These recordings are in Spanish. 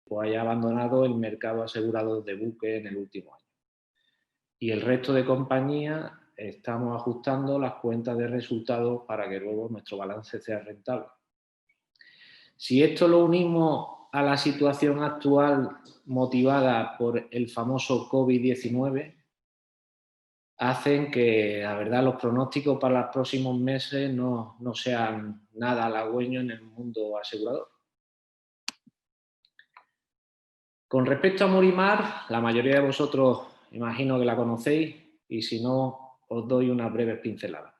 pues haya abandonado el mercado asegurado de buques en el último año. Y el resto de compañías estamos ajustando las cuentas de resultados para que luego nuestro balance sea rentable. Si esto lo unimos a la situación actual motivada por el famoso COVID-19, hacen que, la verdad, los pronósticos para los próximos meses no sean nada halagüeños en el mundo asegurador. Con respecto a Murimar, la mayoría de vosotros imagino que la conocéis y si no, os doy unas breves pinceladas.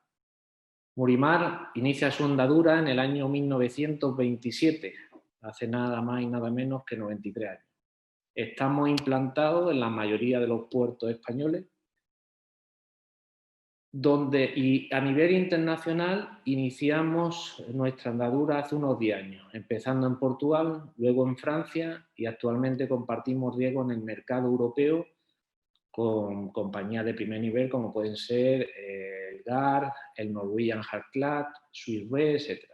Murimar inicia su andadura en el año 1927, hace nada más y nada menos que 93 años. Estamos implantados en la mayoría de los puertos españoles, y a nivel internacional iniciamos nuestra andadura hace unos 10 años, empezando en Portugal, luego en Francia y actualmente compartimos riesgo en el mercado europeo con compañías de primer nivel como pueden ser el GAR, el Norwegian Hardclad, Swiss Re, etc.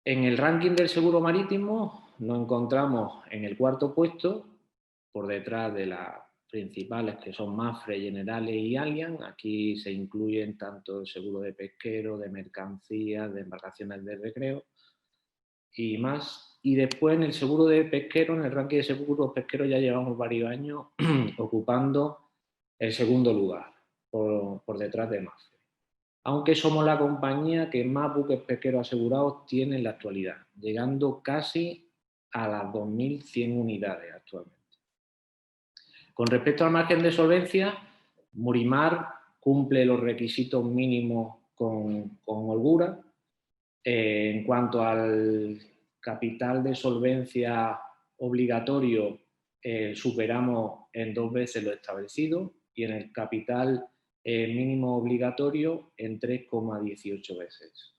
En el ranking del seguro marítimo nos encontramos en el 4º puesto, por detrás de las principales que son Mapfre, Generali y Allianz. Aquí se incluyen tanto el seguro de pesquero, de mercancías, de embarcaciones de recreo y más. Y después en el seguro de pesquero, en el ranking de seguros pesqueros ya llevamos varios años ocupando el 2º lugar, por detrás de Mapfre. Aunque somos la compañía que más buques pesqueros asegurados tiene en la actualidad, llegando casi a las 2.100 unidades actualmente. Con respecto al margen de solvencia, Murimar cumple los requisitos mínimos con holgura. En cuanto al capital de solvencia obligatorio, superamos en 2 veces lo establecido y en el capital mínimo obligatorio en 3,18 veces.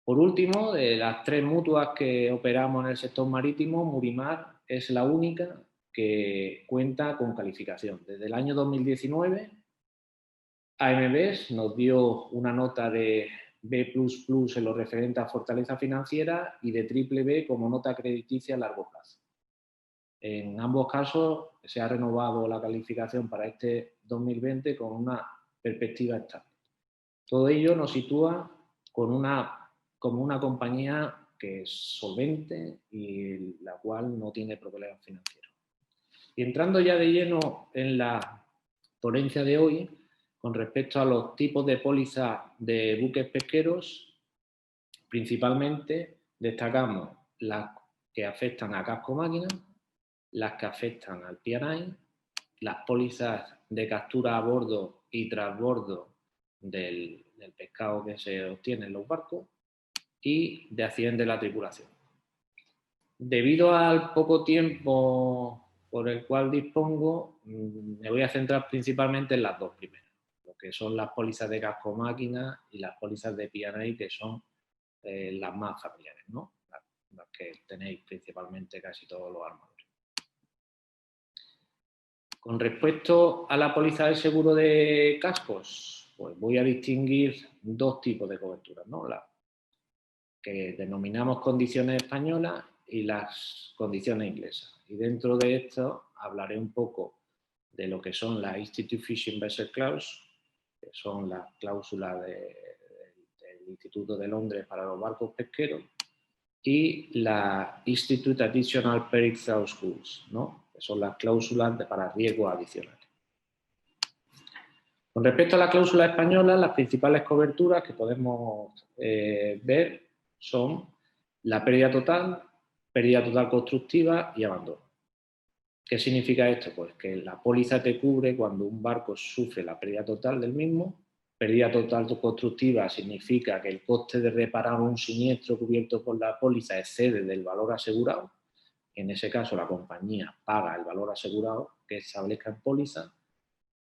Por último, de las 3 mutuas que operamos en el sector marítimo, Murimar es la única que cuenta con calificación. Desde el año 2019, AMBES nos dio una nota de B++ en lo referente a fortaleza financiera y de BBB como nota crediticia a largo plazo. En ambos casos se ha renovado la calificación para este 2020 con una perspectiva estable. Todo ello nos sitúa como una compañía que es solvente y la cual no tiene problemas financieros. Y entrando ya de lleno en la ponencia de hoy, con respecto a los tipos de póliza de buques pesqueros, principalmente destacamos las que afectan a casco máquina, las que afectan al P&I, las pólizas de captura a bordo y transbordo del pescado que se obtiene en los barcos y de accidente de la tripulación. Debido al poco tiempo por el cual dispongo, me voy a centrar principalmente en las 2 primeras, lo que son las pólizas de casco máquina y las pólizas de P&I, que son las más familiares, ¿no? Las que tenéis principalmente casi todos los armadores. Con respecto a la póliza de seguro de cascos, pues voy a distinguir 2 tipos de coberturas, ¿no? Las que denominamos condiciones españolas y las condiciones inglesas. Y dentro de esto hablaré un poco de lo que son las Institute Fishing Vessel Clause, que son las cláusulas del Instituto de Londres para los barcos pesqueros, y la Institute Additional Peril Clause Rules, ¿no? Que son las cláusulas para riesgos adicionales. Con respecto a la cláusula española, las principales coberturas que podemos ver son la pérdida total constructiva y abandono. ¿Qué significa esto? Pues que la póliza te cubre cuando un barco sufre la pérdida total del mismo. Pérdida total constructiva significa que el coste de reparar un siniestro cubierto por la póliza excede del valor asegurado. En ese caso, la compañía paga el valor asegurado que establezca en póliza.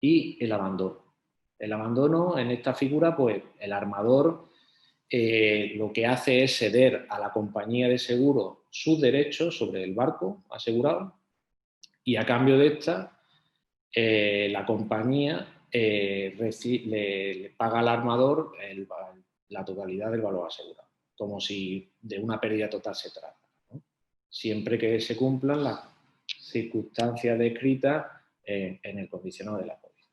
Y el abandono. El abandono, en esta figura, pues el armador lo que hace es ceder a la compañía de seguro sus derechos sobre el barco asegurado y a cambio de esta, la compañía le paga al armador la totalidad del valor asegurado, como si de una pérdida total se trata. siempre que se cumplan las circunstancias descritas en el condicionado de la póliza.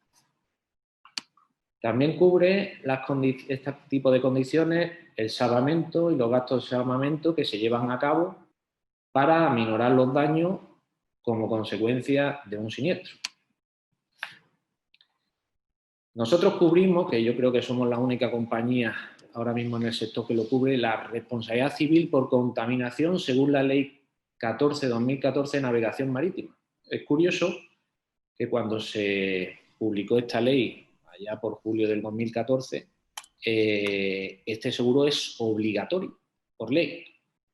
También cubre este tipo de condiciones el salvamento y los gastos de salvamento que se llevan a cabo para aminorar los daños como consecuencia de un siniestro. Nosotros cubrimos, que yo creo que somos la única compañía ahora mismo en el sector que lo cubre, la responsabilidad civil por contaminación según la Ley 14/2014 de Navegación Marítima. Es curioso que cuando se publicó esta ley, allá por julio del 2014, este seguro es obligatorio por ley.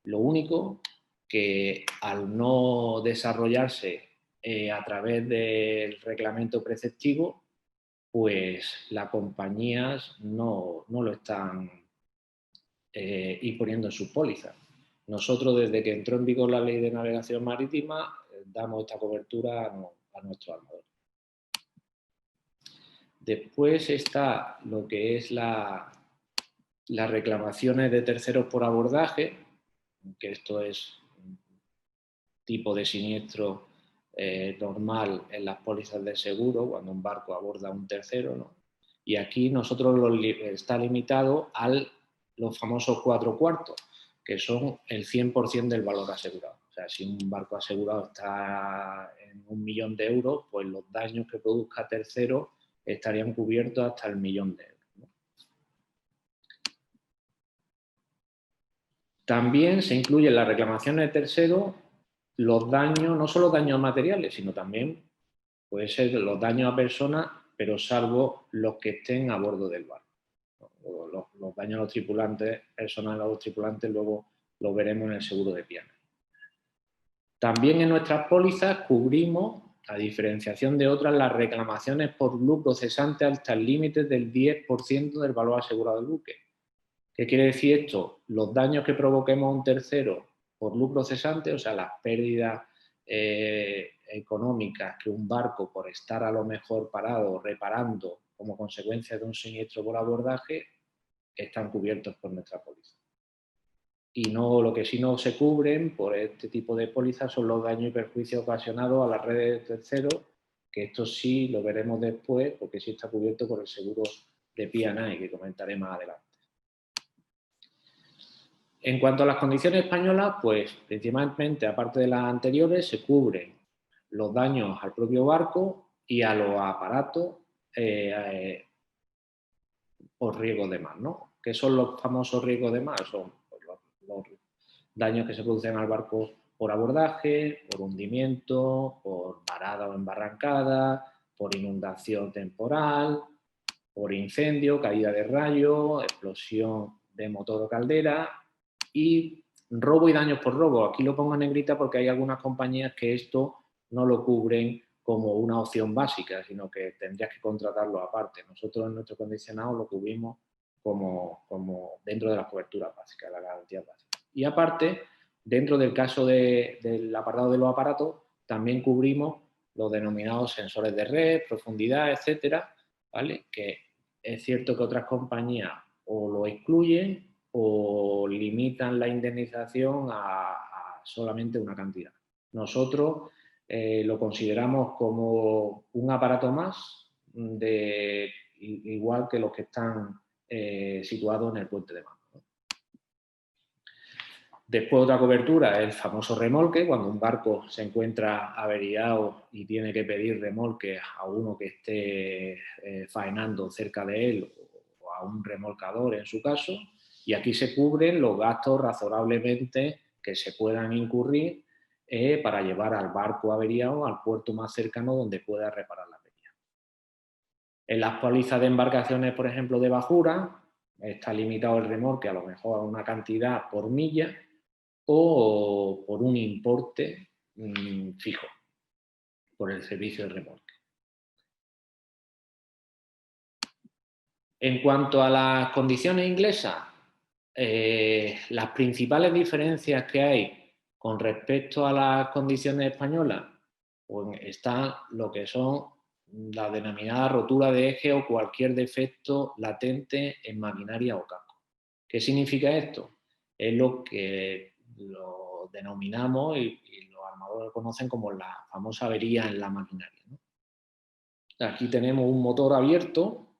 Lo único que al no desarrollarse a través del reglamento preceptivo, pues las compañías no lo están imponiendo en sus pólizas. Nosotros, desde que entró en vigor la Ley de Navegación Marítima, damos esta cobertura a nuestros armadores. Después está lo que es las reclamaciones de terceros por abordaje, que esto es un tipo de siniestro normal en las pólizas de seguro, cuando un barco aborda a un tercero, ¿no? Y aquí nosotros está limitado a los famosos 4/4, que son el 100% del valor asegurado. O sea, si un barco asegurado está en 1 millón de euros, pues los daños que produzca tercero estarían cubiertos hasta el 1 millón de euros, ¿no? También se incluyen las reclamaciones de terceros los daños, no solo daños materiales, sino también puede ser los daños a personas, pero salvo los que estén a bordo del barco. Los daños a los tripulantes, personales a los tripulantes, luego lo veremos en el seguro de Piana. También en nuestras pólizas cubrimos, a diferenciación de otras, las reclamaciones por lucro cesante hasta el límite del 10% del valor asegurado del buque. ¿Qué quiere decir esto? Los daños que provoquemos a un tercero por lucro cesante, o sea, las pérdidas económicas que un barco, por estar a lo mejor parado, reparando como consecuencia de un siniestro por abordaje, están cubiertos por nuestra póliza. Y no, lo que sí no se cubren por este tipo de pólizas son los daños y perjuicios ocasionados a las redes de terceros, que esto sí lo veremos después, porque sí está cubierto por el seguro de P&I, que comentaré más adelante. En cuanto a las condiciones españolas, pues principalmente, aparte de las anteriores, se cubren los daños al propio barco y a los aparatos por riesgo de mar, ¿no? ¿Qué son los famosos riesgos de mar? Son pues, los daños que se producen al barco por abordaje, por hundimiento, por varada o embarrancada, por inundación temporal, por incendio, caída de rayo, explosión de motor o caldera y robo y daños por robo. Aquí lo pongo en negrita porque hay algunas compañías que esto no lo cubren como una opción básica, sino que tendrías que contratarlo aparte. Nosotros en nuestro condicionado lo cubrimos como dentro de las coberturas básicas, la garantía básica. Y aparte, dentro del caso del apartado de los aparatos, también cubrimos los denominados sensores de red, profundidad, etcétera, ¿vale? Que es cierto que otras compañías o lo excluyen o limitan la indemnización a solamente una cantidad. Nosotros lo consideramos como un aparato más, igual que los que están situados en el puente de mando. Después otra cobertura es el famoso remolque, cuando un barco se encuentra averiado y tiene que pedir remolque a uno que esté faenando cerca de él o a un remolcador en su caso, y aquí se cubren los gastos razonablemente que se puedan incurrir para llevar al barco averiado al puerto más cercano donde pueda reparar la avería. En las pólizas de embarcaciones, por ejemplo, de bajura, está limitado el remolque a lo mejor a una cantidad por milla, o por un importe fijo, por el servicio de remolque. En cuanto a las condiciones inglesas, las principales diferencias que hay con respecto a las condiciones españolas, pues están lo que son la denominada rotura de eje o cualquier defecto latente en maquinaria o casco. ¿Qué significa esto? Es lo que los lo denominamos y los armadores lo conocen como la famosa avería en la maquinaria, ¿no? Aquí tenemos un motor abierto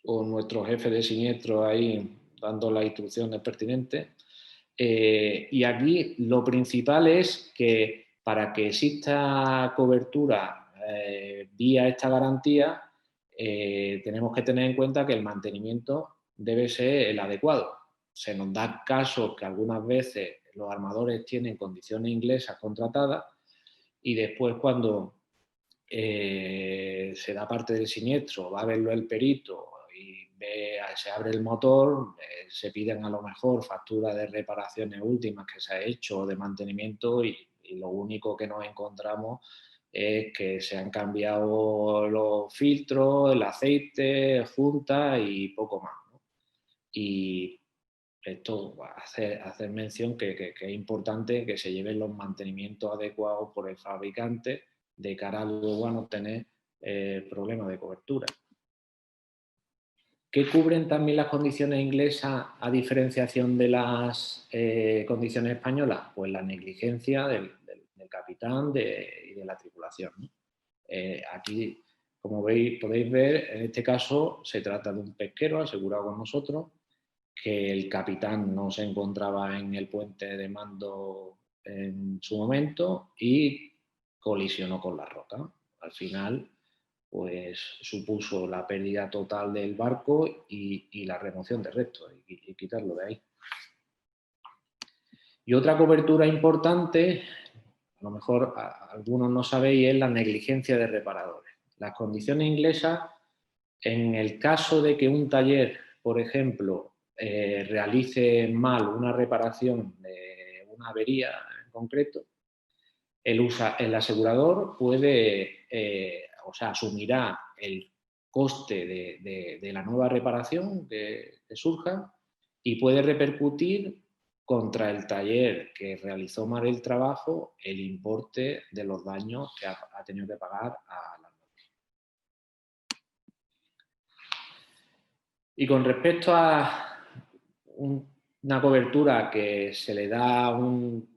con nuestro jefe de siniestro ahí dando las instrucciones pertinentes. Y aquí lo principal es que para que exista cobertura vía esta garantía, tenemos que tener en cuenta que el mantenimiento debe ser el adecuado. Se nos da casos que algunas veces los armadores tienen condiciones inglesas contratadas y después cuando se da parte del siniestro, va a verlo el perito y se abre el motor, se piden a lo mejor facturas de reparaciones últimas que se ha hecho o de mantenimiento y lo único que nos encontramos es que se han cambiado los filtros, el aceite, juntas y poco más, ¿no? Y esto hacer mención que es importante que se lleven los mantenimientos adecuados por el fabricante de cara a luego a no tener problemas de cobertura. ¿Qué cubren también las condiciones inglesas a diferenciación de las condiciones españolas? Pues la negligencia del capitán y de la tripulación, ¿no? Aquí, como podéis ver, en este caso se trata de un pesquero asegurado con nosotros, que el capitán no se encontraba en el puente de mando en su momento y colisionó con la roca. Al final, pues supuso la pérdida total del barco y la remoción de restos y quitarlo de ahí. Y otra cobertura importante, a lo mejor algunos no sabéis, es la negligencia de reparadores. Las condiciones inglesas, en el caso de que un taller, por ejemplo, realice mal una reparación de una avería en concreto, el asegurador puede, asumirá el coste de la nueva reparación que surja y puede repercutir contra el taller que realizó mal el trabajo el importe de los daños que ha tenido que pagar a la. Y con respecto a una cobertura que se le da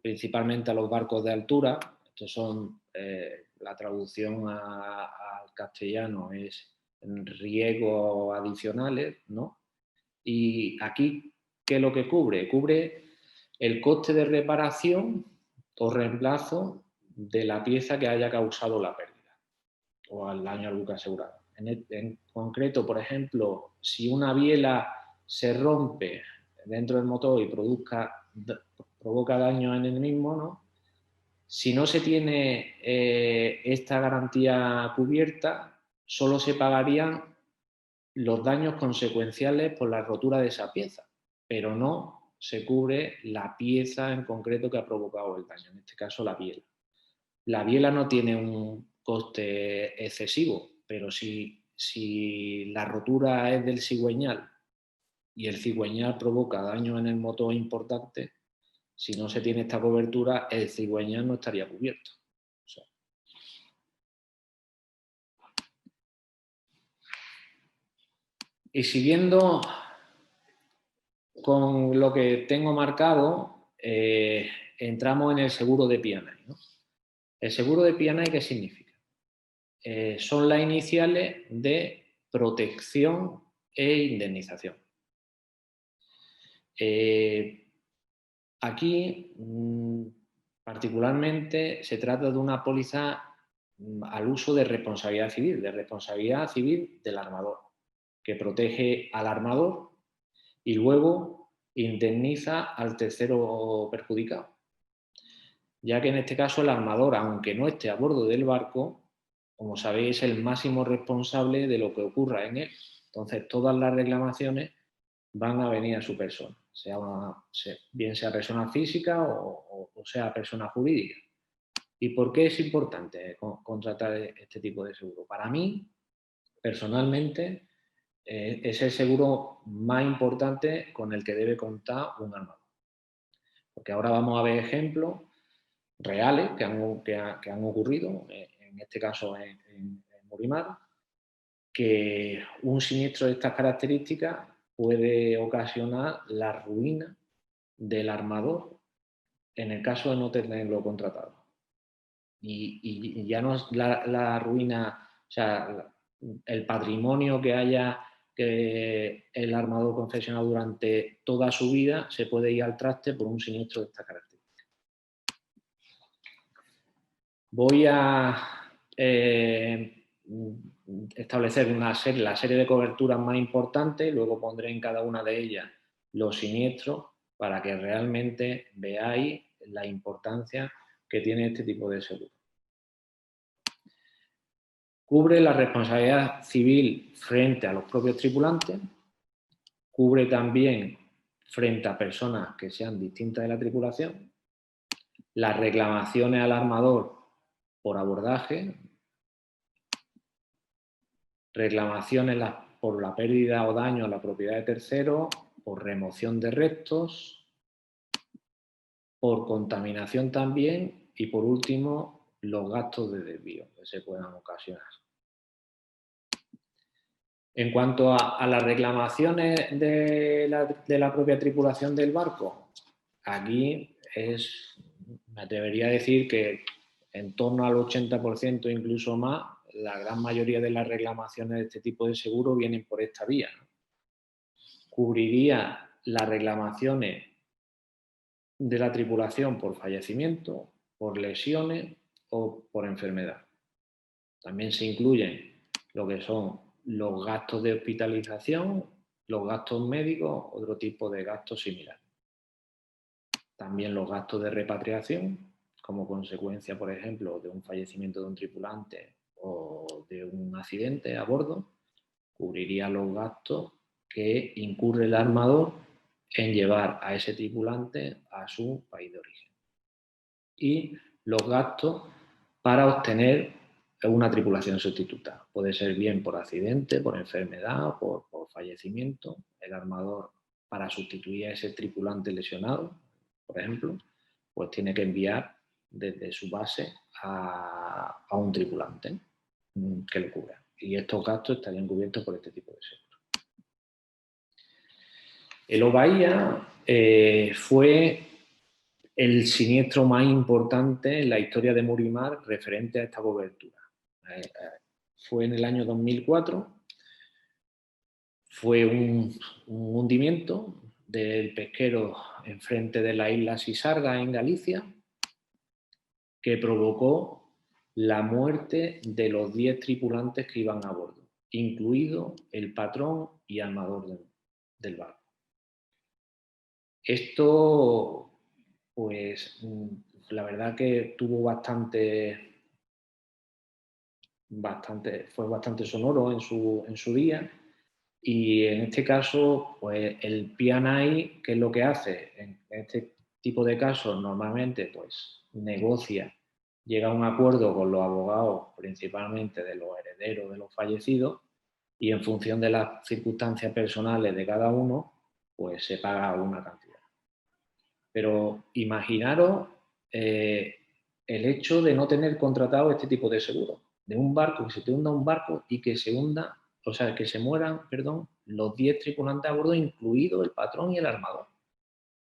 principalmente a los barcos de altura, estos son, la traducción al castellano es riesgos adicionales, ¿no? Y aquí, ¿qué es lo que cubre? Cubre el coste de reparación o reemplazo de la pieza que haya causado la pérdida o al daño al buque asegurado. En concreto, por ejemplo, si una biela se rompe dentro del motor y provoca daño en el mismo, ¿no? Si no se tiene esta garantía cubierta, solo se pagarían los daños consecuenciales por la rotura de esa pieza, pero no se cubre la pieza en concreto que ha provocado el daño, en este caso la biela. La biela no tiene un coste excesivo, pero si la rotura es del cigüeñal y el cigüeñal provoca daño en el motor importante, si no se tiene esta cobertura, el cigüeñal no estaría cubierto. O sea. Y siguiendo con lo que tengo marcado, entramos en el seguro de P&I, ¿no? ¿El seguro de P&I qué significa? Son las iniciales de protección e indemnización. Aquí, particularmente, se trata de una póliza al uso de responsabilidad civil del armador, que protege al armador y luego indemniza al tercero perjudicado, ya que en este caso el armador, aunque no esté a bordo del barco, como sabéis, es el máximo responsable de lo que ocurra en él. Entonces, todas las reclamaciones van a venir a su persona, bien sea persona física o sea persona jurídica. ¿Y por qué es importante contratar este tipo de seguro? Para mí, personalmente, es el seguro más importante con el que debe contar un armador. Porque ahora vamos a ver ejemplos reales que han ocurrido, en este caso en Murimar, que un siniestro de estas características puede ocasionar la ruina del armador en el caso de no tenerlo contratado. Y ya no es la ruina, o sea, el patrimonio que haya que el armador concesionado durante toda su vida se puede ir al traste por un siniestro de esta característica. Voy a establecer la serie de coberturas más importantes, luego pondré en cada una de ellas los siniestros para que realmente veáis la importancia que tiene este tipo de seguro. Cubre la responsabilidad civil frente a los propios tripulantes, cubre también frente a personas que sean distintas de la tripulación, las reclamaciones al armador por abordaje, reclamaciones por la pérdida o daño a la propiedad de terceros, por remoción de restos, por contaminación también y por último los gastos de desvío que se puedan ocasionar. En cuanto a las reclamaciones de la propia tripulación del barco, aquí me atrevería a decir que en torno al 80%, incluso más, la gran mayoría de las reclamaciones de este tipo de seguro vienen por esta vía, ¿no? Cubriría las reclamaciones de la tripulación por fallecimiento, por lesiones o por enfermedad. También se incluyen lo que son los gastos de hospitalización, los gastos médicos, otro tipo de gastos similares. También los gastos de repatriación, como consecuencia, por ejemplo, de un fallecimiento de un tripulante o de un accidente a bordo, cubriría los gastos que incurre el armador en llevar a ese tripulante a su país de origen. Y los gastos para obtener una tripulación sustituta. Puede ser bien por accidente, por enfermedad, por fallecimiento. El armador, para sustituir a ese tripulante lesionado, por ejemplo, pues tiene que enviar desde su base a un tripulante que lo cubra. Y estos gastos estarían cubiertos por este tipo de seguro. El Obaía fue el siniestro más importante en la historia de Murimar referente a esta cobertura. Fue en el año 2004, fue un hundimiento del pesquero enfrente de la isla Sisarga en Galicia que provocó la muerte de los 10 tripulantes que iban a bordo, incluido el patrón y armador del barco. Esto, pues, la verdad que tuvo fue bastante sonoro en su día, y en este caso, pues el P&I, ¿qué es lo que hace? En este tipo de casos normalmente pues negocia, llega a un acuerdo con los abogados, principalmente de los herederos de los fallecidos, y en función de las circunstancias personales de cada uno, pues se paga una cantidad. Pero imaginaros el hecho de no tener contratado este tipo de seguro, de un barco, que se te hunda un barco y que se hunda, o sea, que se mueran, perdón, los 10 tripulantes a bordo, incluido el patrón y el armador.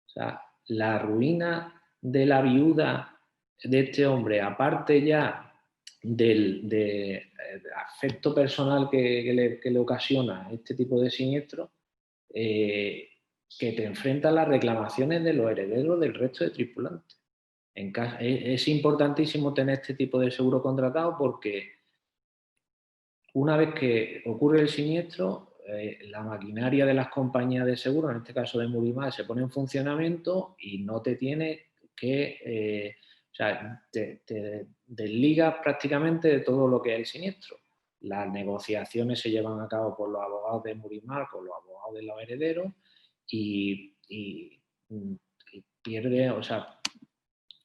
O sea, la ruina de la viuda de este hombre, aparte ya del afecto personal que le ocasiona este tipo de siniestro, que te enfrenta a las reclamaciones de los herederos del resto de tripulantes. Es importantísimo tener este tipo de seguro contratado porque una vez que ocurre el siniestro, la maquinaria de las compañías de seguro, en este caso de Murimar, se pone en funcionamiento y no te tiene que... o sea, te desligas prácticamente de todo lo que es el siniestro. Las negociaciones se llevan a cabo por los abogados de Murimar con los abogados de los herederos y pierdes, o sea,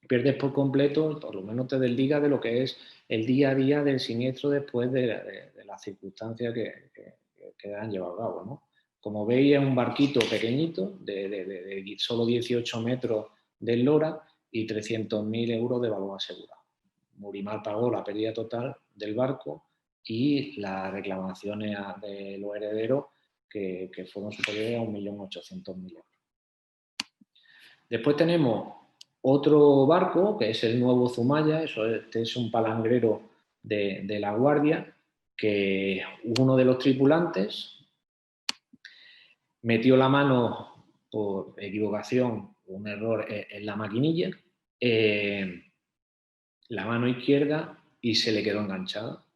pierdes por completo, por lo menos te desligas de lo que es el día a día del siniestro después de las circunstancias que han llevado a cabo, ¿no? Como veis, es un barquito pequeñito de solo 18 metros de eslora y 300.000 euros de valor asegurado. Murimar pagó la pérdida total del barco y las reclamaciones de los herederos que fueron superiores a 1.800.000 euros. Después tenemos Otro barco, que es el Nuevo Zumaya, este es un palangrero de La Guardia, que uno de los tripulantes metió la mano por equivocación, un error en la maquinilla, la mano izquierda, y se le quedó enganchada.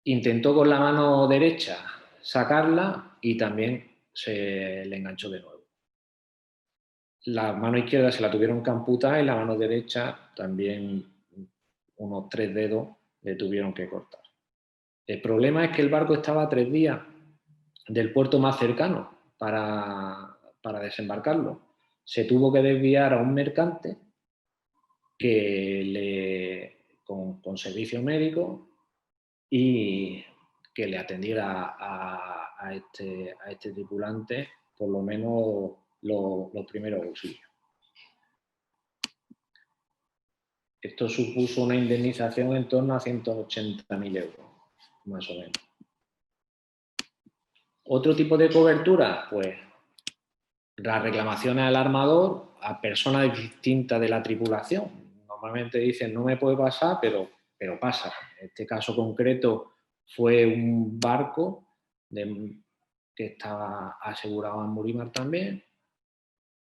Intentó con la mano derecha sacarla y también se le enganchó de nuevo. La mano izquierda se la tuvieron que amputar y la mano derecha también unos 3 dedos le tuvieron que cortar. El problema es que el barco estaba a 3 días del puerto más cercano para desembarcarlo. Se tuvo que desviar a un mercante con servicio médico y que le atendiera a este tripulante por lo menos los primeros auxilios. Esto supuso una indemnización en torno a 180.000 euros, más o menos. Otro tipo de cobertura, pues las reclamaciones al armador a personas distintas de la tripulación. Normalmente dicen no me puede pasar, pero pasa. En este caso concreto fue un barco que estaba asegurado en Murimar también,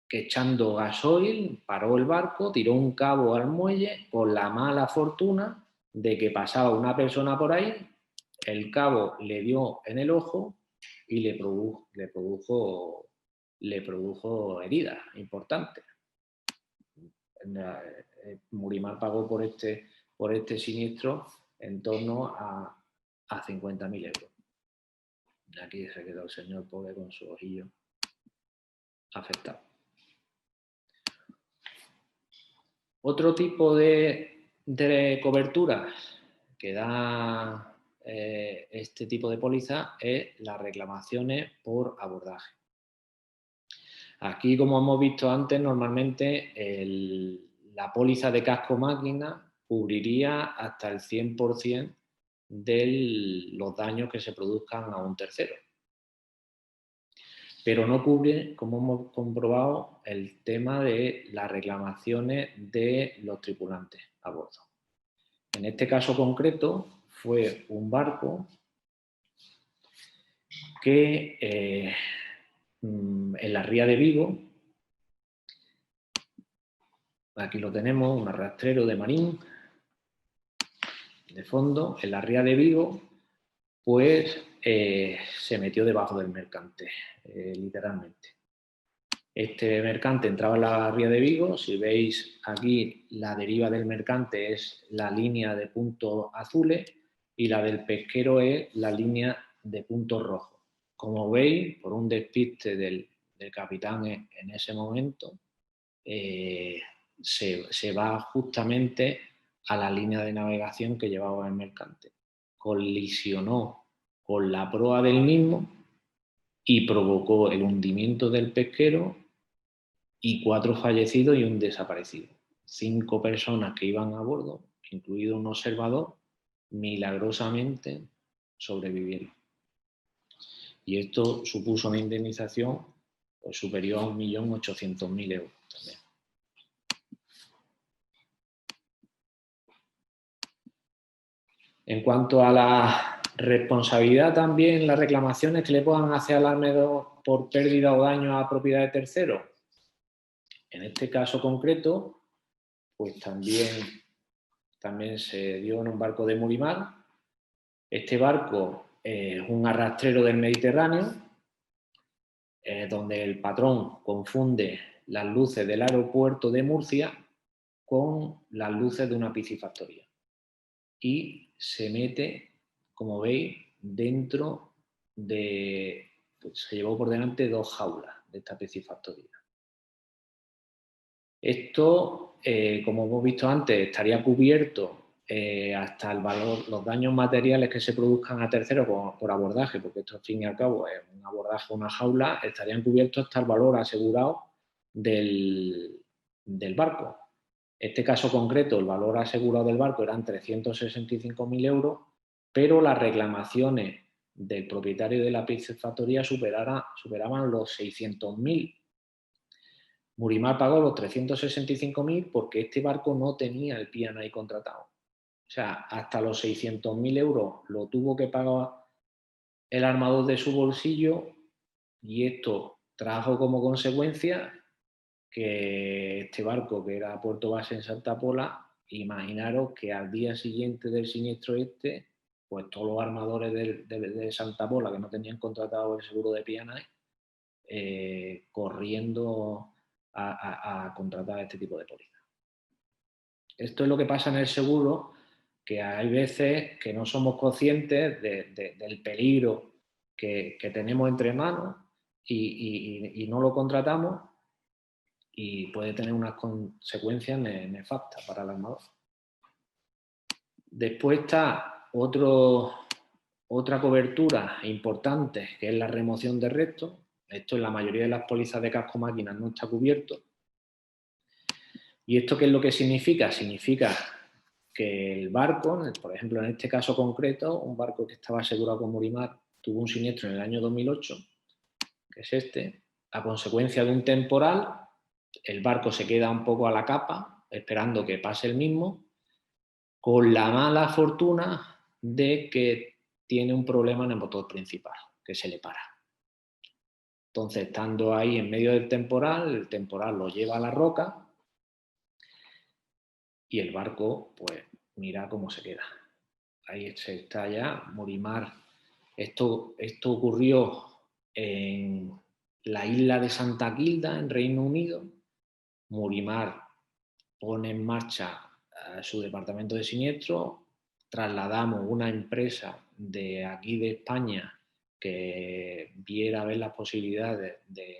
que echando gasoil paró el barco, tiró un cabo al muelle con la mala fortuna de que pasaba una persona por ahí, el cabo le dio en el ojo y le produjo heridas importantes. Murimar pagó por este siniestro en torno a 50.000 euros. Aquí se quedó el señor pobre con su ojillo afectado. Otro tipo de coberturas que da este tipo de póliza es las reclamaciones por abordaje. Aquí, como hemos visto antes, normalmente la póliza de casco máquina cubriría hasta el 100% de los daños que se produzcan a un tercero. Pero no cubre, como hemos comprobado, el tema de las reclamaciones de los tripulantes a bordo. En este caso concreto fue un barco que en la ría de Vigo, aquí lo tenemos, un arrastrero de Marín, de fondo, en la ría de Vigo, pues se metió debajo del mercante, literalmente. Este mercante entraba en la ría de Vigo. Si veis aquí, la deriva del mercante es la línea de puntos azules y la del pesquero es la línea de puntos rojos. Como veis, por un despiste del capitán en ese momento, se va justamente a la línea de navegación que llevaba el mercante. Colisionó con la proa del mismo y provocó el hundimiento del pesquero y 4 fallecidos y un desaparecido. 5 personas que iban a bordo, incluido un observador, milagrosamente sobrevivieron. Y esto supuso una indemnización pues, superior a 1.800.000 euros también. En cuanto a la responsabilidad también, las reclamaciones que le puedan hacer al armador por pérdida o daño a propiedad de terceros, en este caso concreto, pues también se dio en un barco de Murimar. Este barco es un arrastrero del Mediterráneo, donde el patrón confunde las luces del aeropuerto de Murcia con las luces de una piscifactoría. Y se mete, como veis, dentro de... Pues, se llevó por delante 2 jaulas de esta piscifactoría. Esto, como hemos visto antes, estaría cubierto hasta el valor, los daños materiales que se produzcan a terceros por abordaje, porque esto al fin y al cabo es un abordaje, una jaula, estarían cubiertos hasta el valor asegurado del barco. En este caso concreto, el valor asegurado del barco eran 365.000 euros, pero las reclamaciones del propietario de la piscifactoría superaban los 600.000. Murimar pagó los 365.000 porque este barco no tenía el P&I contratado. O sea, hasta los 600.000 euros lo tuvo que pagar el armador de su bolsillo, y esto trajo como consecuencia que este barco, que era puerto base en Santa Pola, imaginaros que al día siguiente del siniestro pues todos los armadores de Santa Pola que no tenían contratado el seguro de P&I, corriendo a contratar este tipo de póliza. Esto es lo que pasa en el seguro, que hay veces que no somos conscientes del peligro que tenemos entre manos y no lo contratamos, y puede tener unas consecuencias nefastas para el armador. Después está otra cobertura importante, que es la remoción de restos. Esto en la mayoría de las pólizas de casco máquinas no está cubierto. ¿Y esto qué es lo que significa? Significa que el barco, por ejemplo, en este caso concreto, un barco que estaba asegurado con Murimar tuvo un siniestro en el año 2008, que es este. A consecuencia de un temporal, el barco se queda un poco a la capa, esperando que pase el mismo, con la mala fortuna de que tiene un problema en el motor principal, que se le para. Entonces, estando ahí en medio del temporal, el temporal lo lleva a la roca y el barco, pues, mira cómo se queda. Ahí se está ya, Murimar. Esto ocurrió en la isla de Santa Kilda, en Reino Unido. Murimar pone en marcha su departamento de siniestro, trasladamos una empresa de aquí de España que viera a ver las posibilidades de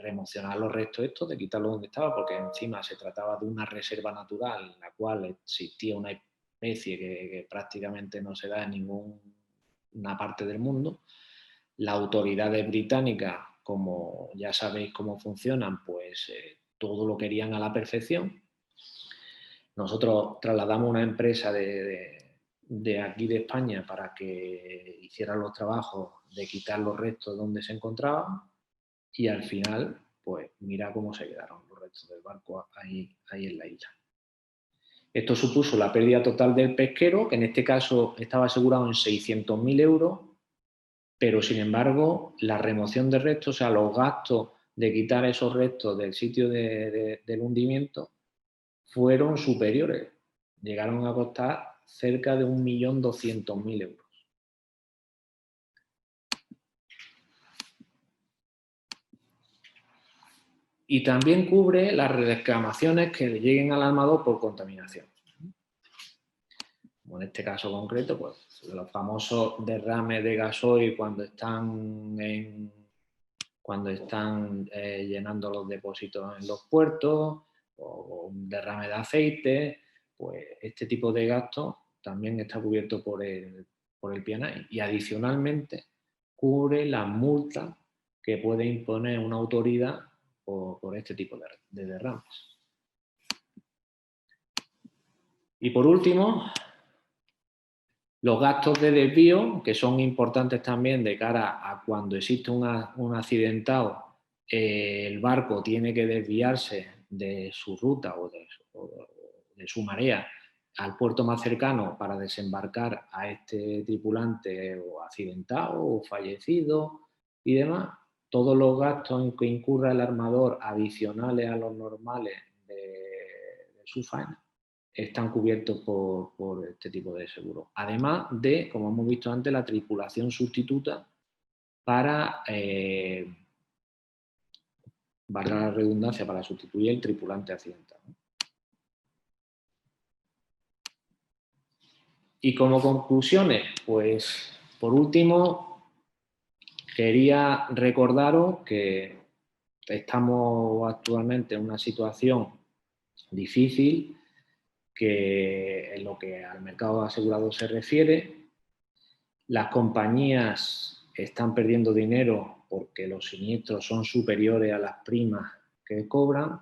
remocionar los restos estos, de quitarlos donde estaba, porque encima se trataba de una reserva natural en la cual existía una especie que prácticamente no se da en ninguna parte del mundo. Las autoridades británicas, como ya sabéis cómo funcionan, pues todo lo querían a la perfección. Nosotros trasladamos una empresa de aquí de España para que hiciera los trabajos de quitar los restos donde se encontraban, y al final, pues mira cómo se quedaron los restos del barco ahí en la isla. Esto supuso la pérdida total del pesquero, que en este caso estaba asegurado en 600.000 euros, pero sin embargo la remoción de restos, o sea, los gastos de quitar esos restos del sitio del hundimiento, fueron superiores. Llegaron a costar cerca de 1.200.000 euros. Y también cubre las reclamaciones que le lleguen al armador por contaminación. Como en este caso concreto, pues los famosos derrames de gasoil cuando están llenando los depósitos en los puertos, o un derrame de aceite, pues este tipo de gastos también está cubierto por el P&I, y adicionalmente cubre las multas que puede imponer una autoridad por este tipo de derrames. Y por último, los gastos de desvío, que son importantes también de cara a cuando existe un accidentado, el barco tiene que desviarse de su ruta o de su marea al puerto más cercano para desembarcar a este tripulante o accidentado o fallecido y demás. Todos los gastos en que incurra el armador adicionales a los normales de su faena están cubiertos por este tipo de seguro. Además de, como hemos visto antes, la tripulación sustituta para, valga la redundancia, para sustituir el tripulante accidentado. Y como conclusiones, pues por último, quería recordaros que estamos actualmente en una situación difícil, que en lo que al mercado asegurado se refiere, las compañías están perdiendo dinero porque los siniestros son superiores a las primas que cobran,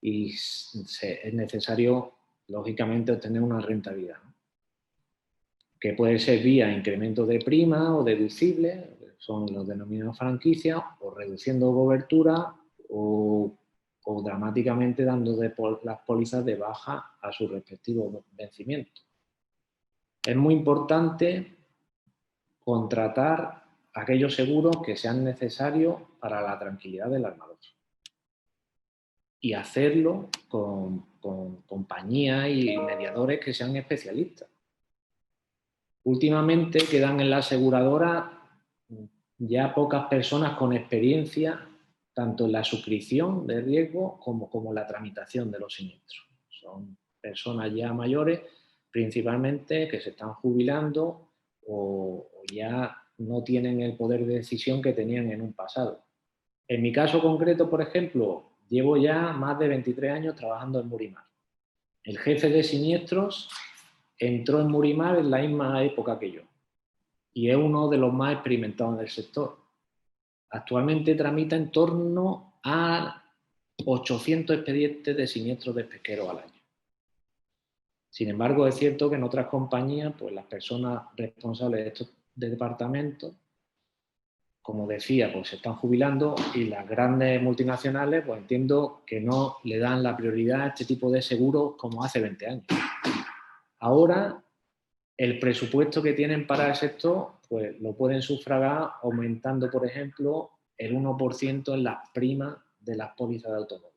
y es necesario, lógicamente, obtener una rentabilidad, ¿no? Que puede ser vía incremento de prima o deducible, son los denominados franquicias, o reduciendo cobertura, o o dramáticamente dando las pólizas de baja a su respectivo vencimiento. Es muy importante contratar aquellos seguros que sean necesarios para la tranquilidad del armador y hacerlo con compañías y mediadores que sean especialistas. Últimamente quedan en la aseguradora ya pocas personas con experiencia tanto en la suscripción de riesgo como la tramitación de los siniestros. Son personas ya mayores, principalmente, que se están jubilando o ya no tienen el poder de decisión que tenían en un pasado. En mi caso concreto, por ejemplo, llevo ya más de 23 años trabajando en Murimar. El jefe de siniestros entró en Murimar en la misma época que yo y es uno de los más experimentados del sector. Actualmente tramita en torno a 800 expedientes de siniestros de pesqueros al año. Sin embargo, es cierto que en otras compañías, pues las personas responsables de estos departamentos, como decía, pues se están jubilando y las grandes multinacionales, pues entiendo que no le dan la prioridad a este tipo de seguros como hace 20 años. Ahora, el presupuesto que tienen para el sector, pues lo pueden sufragar aumentando, por ejemplo, el 1% en las primas de las pólizas de automóvil.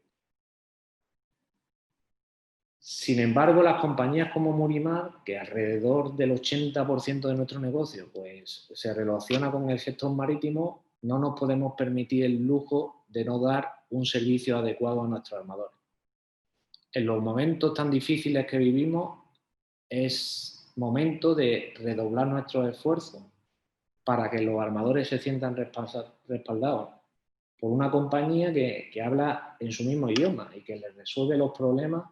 Sin embargo, las compañías como Murimar, que alrededor del 80% de nuestro negocio pues, se relaciona con el sector marítimo, no nos podemos permitir el lujo de no dar un servicio adecuado a nuestros armadores. En los momentos tan difíciles que vivimos, es momento de redoblar nuestros esfuerzos para que los armadores se sientan respaldados por una compañía que habla en su mismo idioma y que les resuelve los problemas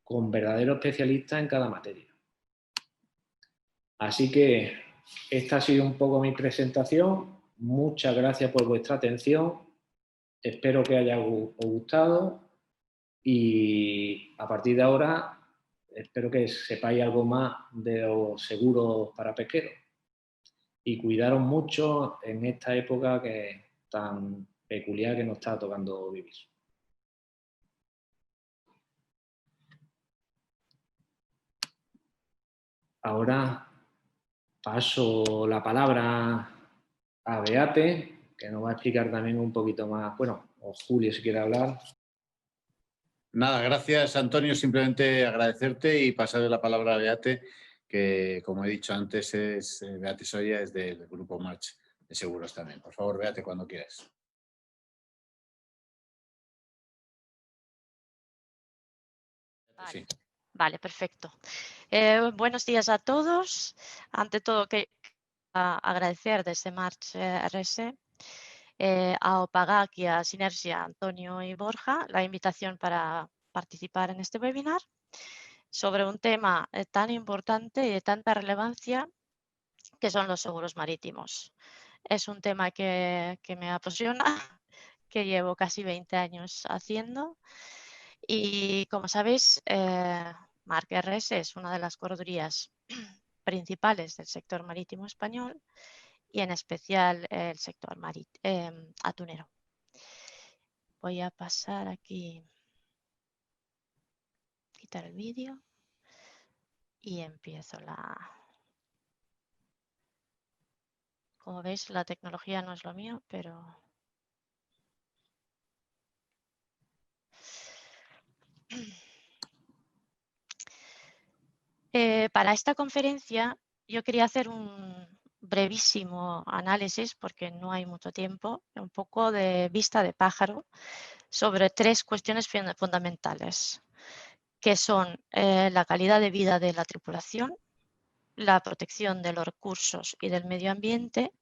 con verdaderos especialistas en cada materia. Así que esta ha sido un poco mi presentación. Muchas gracias por vuestra atención. Espero que haya gustado y a partir de ahora espero que sepáis algo más de los seguros para pesqueros y cuidaros mucho en esta época que es tan peculiar que nos está tocando vivir. Ahora paso la palabra a Beate, que nos va a explicar también un poquito más, bueno, o Julio si quiere hablar. Nada, gracias Antonio, simplemente agradecerte y pasarle la palabra a Beate, que como he dicho antes, Beate Soya es del Grupo March de Seguros también. Por favor, Beate, cuando quieras. Vale, sí. Vale, perfecto. Buenos días a todos. Ante todo, agradecer desde March RS a Opagac y a Sinergia, Antonio y Borja, la invitación para participar en este webinar sobre un tema tan importante y de tanta relevancia que son los seguros marítimos. Es un tema que me apasiona, que llevo casi 20 años haciendo y, como sabéis, March RS es una de las corredurías principales del sector marítimo español y en especial el sector atunero. Voy a pasar aquí, quitar el vídeo y empiezo Como veis, la tecnología no es lo mío, pero... Para esta conferencia yo quería hacer un brevísimo análisis, porque no hay mucho tiempo, un poco de vista de pájaro sobre 3 cuestiones fundamentales, que son la calidad de vida de la tripulación, la protección de los recursos y del medio ambiente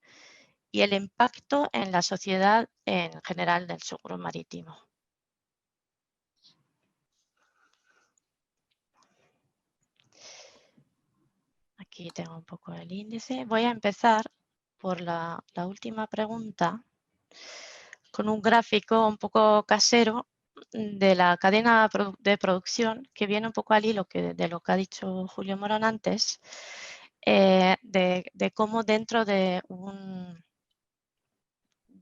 y el impacto en la sociedad en general del seguro marítimo. Aquí tengo un poco el índice. Voy a empezar por la última pregunta con un gráfico un poco casero de la cadena de producción que viene un poco al hilo de lo que ha dicho Julio Morón antes, de cómo dentro de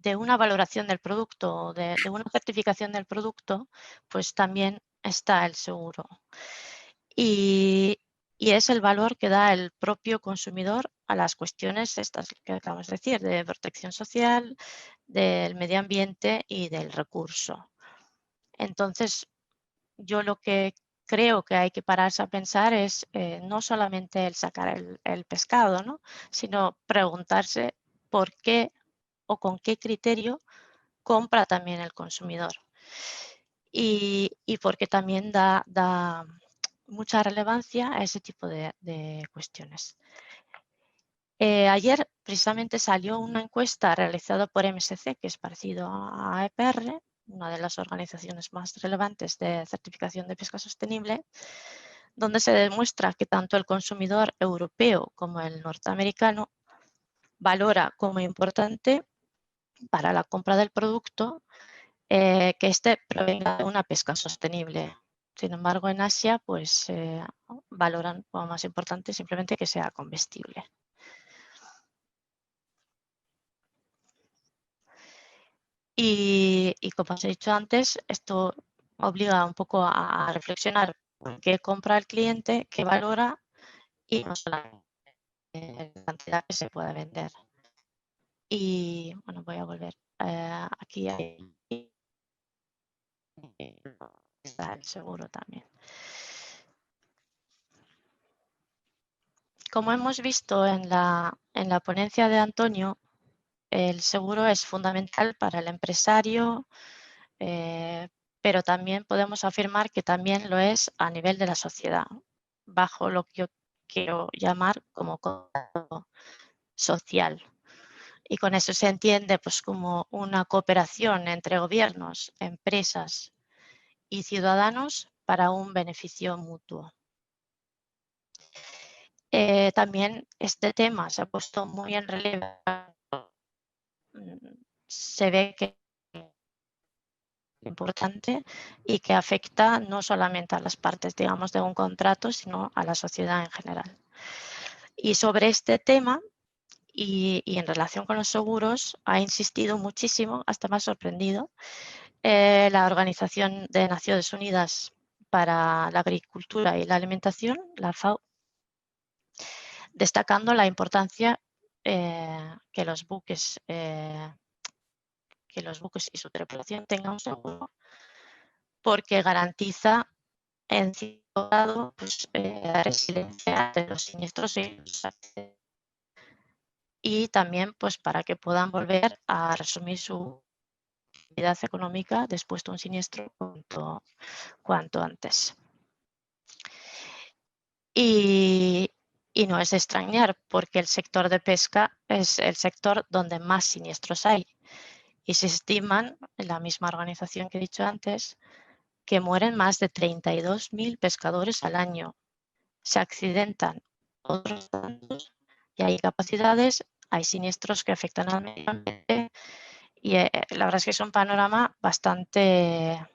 de una valoración del producto, de una certificación del producto, pues también está el seguro. Y es el valor que da el propio consumidor a las cuestiones estas que acabamos de decir, de protección social, del medio ambiente y del recurso. Entonces, yo lo que creo que hay que pararse a pensar es no solamente el sacar el pescado, ¿no? Sino preguntarse por qué o con qué criterio compra también el consumidor. Y porque también da mucha relevancia a ese tipo de cuestiones. Ayer precisamente salió una encuesta realizada por MSC, que es parecido a EPR, una de las organizaciones más relevantes de certificación de pesca sostenible, donde se demuestra que tanto el consumidor europeo como el norteamericano valora como importante para la compra del producto que éste provenga de una pesca sostenible. Sin embargo, en Asia pues valoran como más importante simplemente que sea comestible. Y como os he dicho antes, esto obliga un poco a reflexionar qué compra el cliente, qué valora y no solamente la cantidad que se puede vender. Y bueno, voy a volver. Aquí está el seguro también. Como hemos visto en la ponencia de Antonio, el seguro es fundamental para el empresario, pero también podemos afirmar que también lo es a nivel de la sociedad, bajo lo que yo quiero llamar como contrato social. Y con eso se entiende pues, como una cooperación entre gobiernos, empresas y ciudadanos para un beneficio mutuo. También este tema se ha puesto muy en relieve. Se ve que es importante y que afecta no solamente a las partes, digamos, de un contrato, sino a la sociedad en general. Y sobre este tema y en relación con los seguros ha insistido muchísimo, hasta me ha sorprendido, la Organización de Naciones Unidas para la Agricultura y la Alimentación, la FAO, destacando la importancia que los buques y su tripulación tengan un seguro, porque garantiza en cierto grado pues, la resiliencia de los siniestros y también pues, para que puedan volver a resumir su actividad económica después de un siniestro cuanto antes. Y no es de extrañar, porque el sector de pesca es el sector donde más siniestros hay. Y se estiman, en la misma organización que he dicho antes, que mueren más de 32.000 pescadores al año. Se accidentan otros tantos y hay capacidades, hay siniestros que afectan al medio ambiente y la verdad es que es un panorama bastante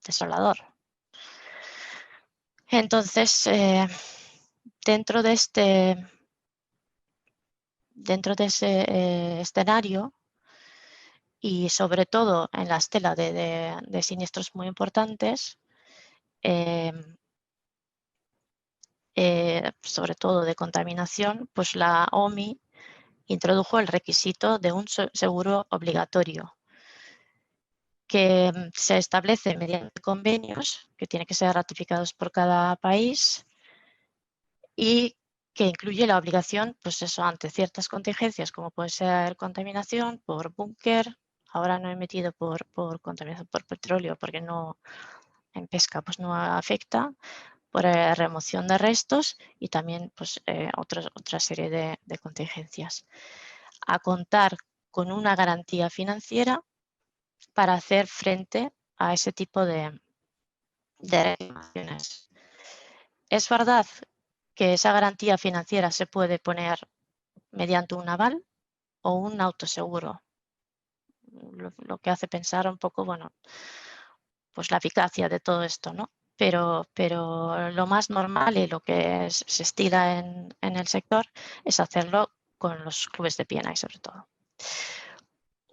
desolador. Entonces, dentro de ese escenario y sobre todo en la estela de siniestros muy importantes, sobre todo de contaminación, pues la OMI introdujo el requisito de un seguro obligatorio que se establece mediante convenios que tienen que ser ratificados por cada país y que incluye la obligación, pues eso, ante ciertas contingencias como puede ser contaminación por búnker. Ahora no he metido por contaminación por petróleo porque no, en pesca pues no afecta, por remoción de restos y también pues, otra serie de contingencias. A contar con una garantía financiera para hacer frente a ese tipo de reclamaciones. Es verdad que esa garantía financiera se puede poner mediante un aval o un autoseguro, lo que hace pensar un poco, bueno, pues la eficacia de todo esto, ¿no? Pero lo más normal y lo que se estila en el sector es hacerlo con los clubes de P&I sobre todo.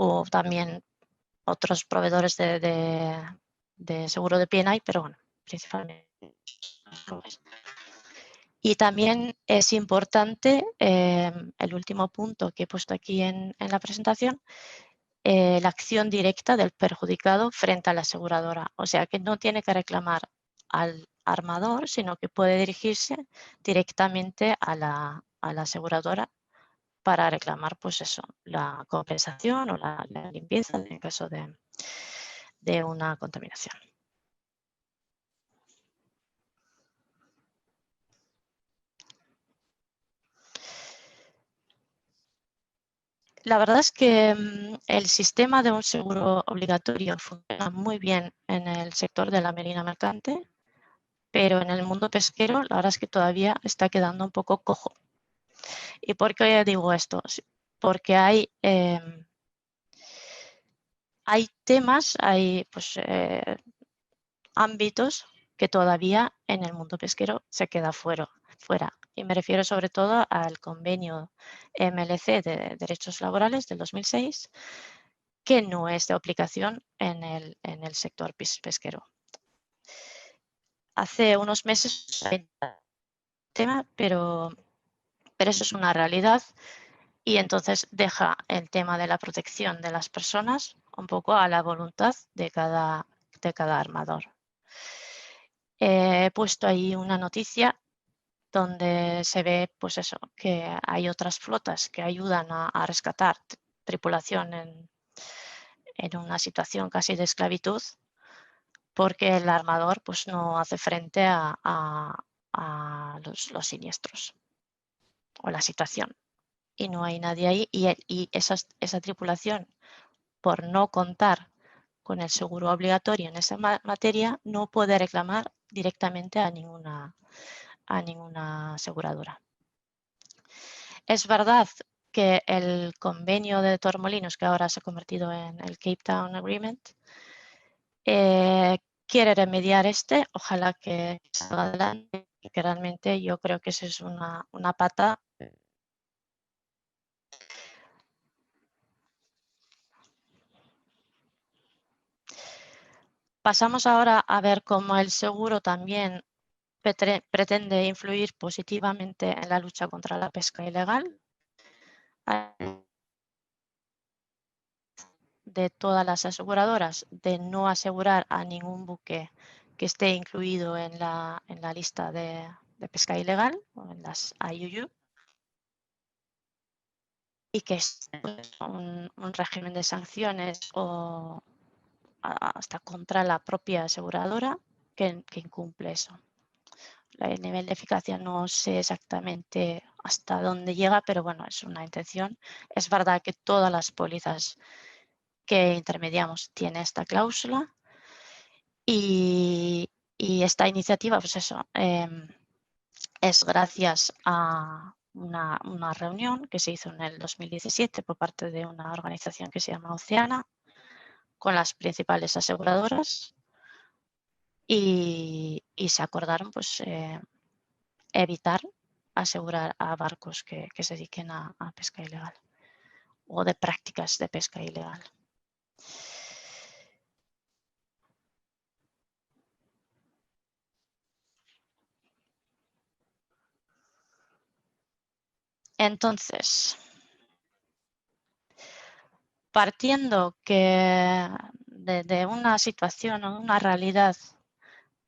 o también otros proveedores de seguro de P&I, pero bueno, principalmente. Y también es importante, el último punto que he puesto aquí en la presentación, la acción directa del perjudicado frente a la aseguradora. O sea, que no tiene que reclamar al armador, sino que puede dirigirse directamente a la aseguradora para reclamar, pues eso, la compensación o la limpieza en caso de una contaminación. La verdad es que el sistema de un seguro obligatorio funciona muy bien en el sector de la marina mercante, pero en el mundo pesquero la verdad es que todavía está quedando un poco cojo. ¿Y por qué digo esto? Porque hay temas, hay pues, ámbitos que todavía en el mundo pesquero se queda fuera. Y me refiero sobre todo al convenio MLC de Derechos Laborales del 2006, que no es de aplicación en el sector pesquero. Hace unos meses tema, pero eso es una realidad y entonces deja el tema de la protección de las personas un poco a la voluntad de cada armador. He puesto ahí una noticia donde se ve pues eso, que hay otras flotas que ayudan a rescatar tripulación en una situación casi de esclavitud, porque el armador pues, no hace frente a los siniestros o la situación. Y no hay nadie ahí y esa tripulación, por no contar con el seguro obligatorio en esa materia, no puede reclamar directamente a ninguna aseguradora. Es verdad que el convenio de Torremolinos, que ahora se ha convertido en el Cape Town Agreement, quiere remediar ojalá que salga adelante, porque realmente yo creo que eso es una pata. Pasamos ahora a ver cómo el seguro también pretende influir positivamente en la lucha contra la pesca ilegal de todas las aseguradoras de no asegurar a ningún buque que esté incluido en la lista de pesca ilegal o en las IUU, y que es un régimen de sanciones o hasta contra la propia aseguradora que incumple eso. El nivel de eficacia no sé exactamente hasta dónde llega, pero bueno, es una intención. Es verdad que todas las pólizas que intermediamos tienen esta cláusula y esta iniciativa, pues eso, es gracias a una reunión que se hizo en el 2017 por parte de una organización que se llama Oceana con las principales aseguradoras y se acordaron pues evitar asegurar a barcos que se dediquen a pesca ilegal o de prácticas de pesca ilegal. Entonces, partiendo de una situación o una realidad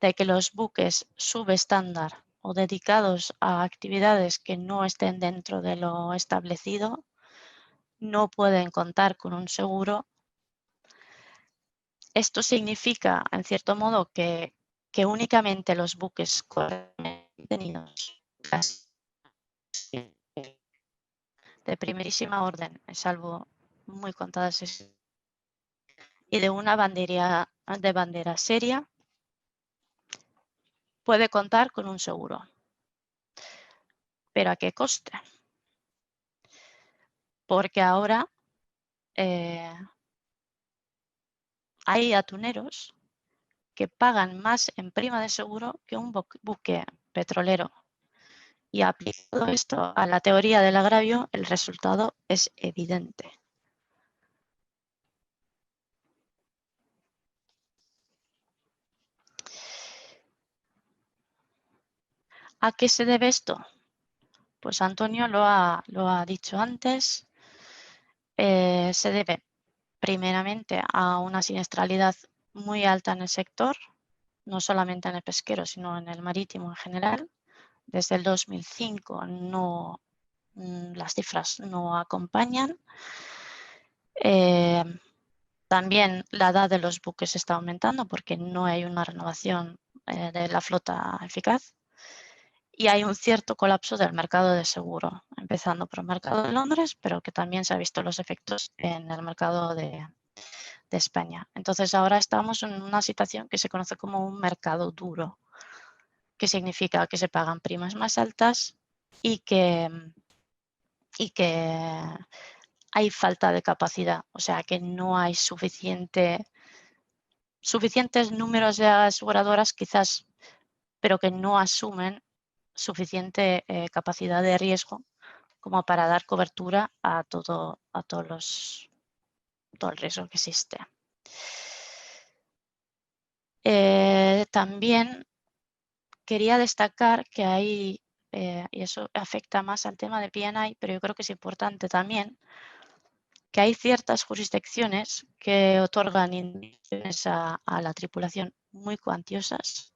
de que los buques subestándar o dedicados a actividades que no estén dentro de lo establecido no pueden contar con un seguro, esto significa, en cierto modo, que únicamente los buques contenidos de primerísima orden, salvo muy contadas y de una bandera seria, puede contar con un seguro. ¿Pero a qué coste? Porque ahora hay atuneros que pagan más en prima de seguro que un buque petrolero. Y aplicado esto a la teoría del agravio, el resultado es evidente. ¿A qué se debe esto? Pues Antonio lo ha dicho antes. Se debe primeramente a una siniestralidad muy alta en el sector, no solamente en el pesquero, sino en el marítimo en general. Desde el 2005 las cifras no acompañan. También la edad de los buques está aumentando porque no hay una renovación de la flota eficaz. Y hay un cierto colapso del mercado de seguro, empezando por el mercado de Londres, pero que también se han visto los efectos en el mercado de España. Entonces ahora estamos en una situación que se conoce como un mercado duro, que significa que se pagan primas más altas y que hay falta de capacidad, o sea que no hay suficientes números de aseguradoras quizás, pero que no asumen suficiente capacidad de riesgo como para dar cobertura a todo el riesgo que existe. También quería destacar que hay, y eso afecta más al tema de P&I, pero yo creo que es importante también, que hay ciertas jurisdicciones que otorgan indemnizaciones a la tripulación muy cuantiosas.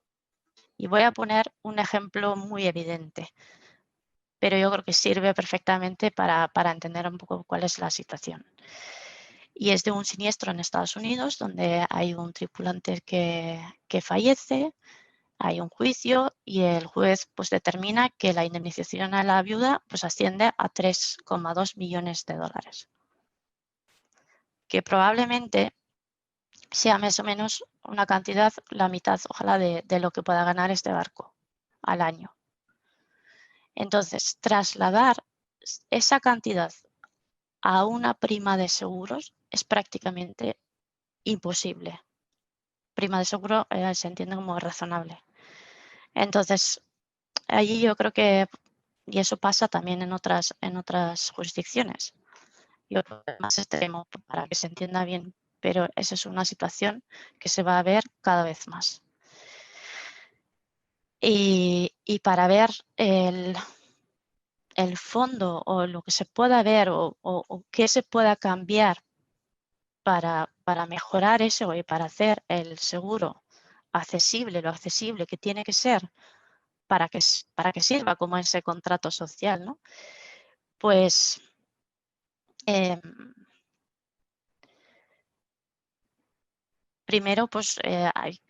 Y voy a poner un ejemplo muy evidente, pero yo creo que sirve perfectamente para entender un poco cuál es la situación. Y es de un siniestro en Estados Unidos donde hay un tripulante que fallece, hay un juicio y el juez pues determina que la indemnización a la viuda pues asciende a 3,2 millones de dólares, que probablemente sea más o menos una cantidad, la mitad, ojalá, de lo que pueda ganar este barco al año. Entonces, trasladar esa cantidad a una prima de seguros es prácticamente imposible. Prima de seguro se entiende como razonable. Entonces, allí yo creo que, y eso pasa también en otras jurisdicciones, y otro más extremo para que se entienda bien, pero esa es una situación que se va a ver cada vez más. Y para ver el fondo o lo que se pueda ver o qué se pueda cambiar para mejorar eso y para hacer el seguro accesible, lo accesible que tiene que ser para que sirva como ese contrato social, ¿no? Pues primero, pues hay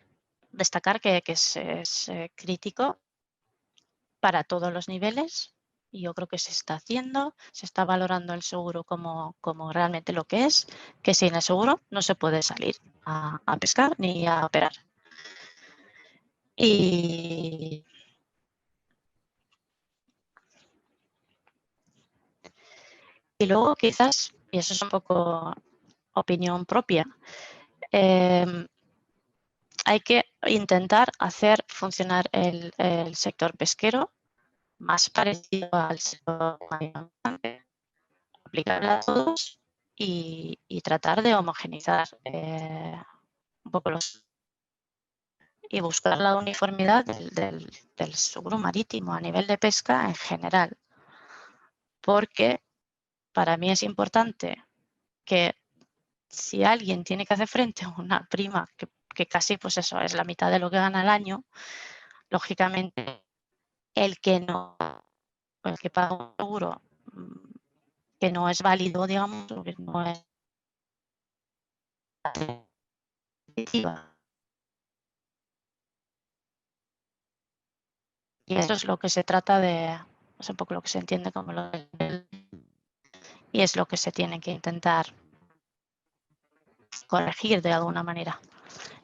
destacar que es crítico para todos los niveles. Y yo creo que se está haciendo, se está valorando el seguro como realmente lo que es, que sin el seguro no se puede salir a pescar ni a operar. Y luego quizás, y eso es un poco opinión propia, hay que intentar hacer funcionar el sector pesquero más parecido al sector aplicable a todos y tratar de homogeneizar un poco y buscar la uniformidad del seguro marítimo a nivel de pesca en general, porque para mí es importante que si alguien tiene que hacer frente a una prima que casi pues eso es la mitad de lo que gana al año, lógicamente el que paga un seguro que no es válido, digamos, o que no es competitiva. Y eso es lo que se trata de, es un poco lo que se entiende como y es lo que se tiene que intentar corregir de alguna manera.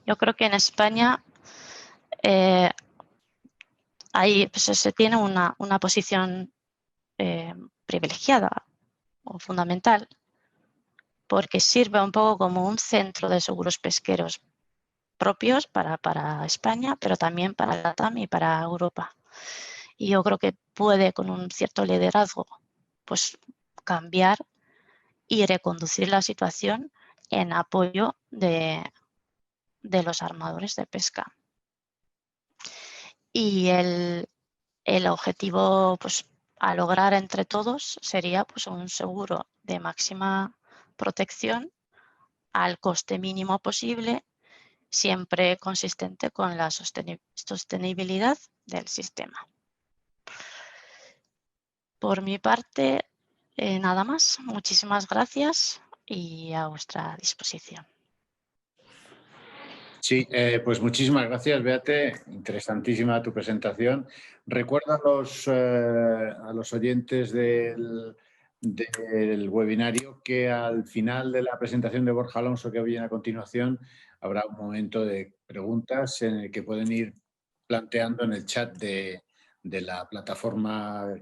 Yo creo que en España pues, se tiene una posición privilegiada o fundamental porque sirve un poco como un centro de seguros pesqueros propios para España, pero también para la TAM y para Europa. Y yo creo que puede, con un cierto liderazgo, pues cambiar y reconducir la situación en apoyo de los armadores de pesca. Y El objetivo pues, a lograr entre todos sería pues, un seguro de máxima protección al coste mínimo posible, siempre consistente con la sostenibilidad del sistema. Por mi parte, nada más. Muchísimas gracias y a vuestra disposición. Sí, pues muchísimas gracias, Beate. Interesantísima tu presentación. Recuerdo a los oyentes del webinario que al final de la presentación de Borja Alonso, que viene a continuación, habrá un momento de preguntas en el que pueden ir planteando en el chat de la plataforma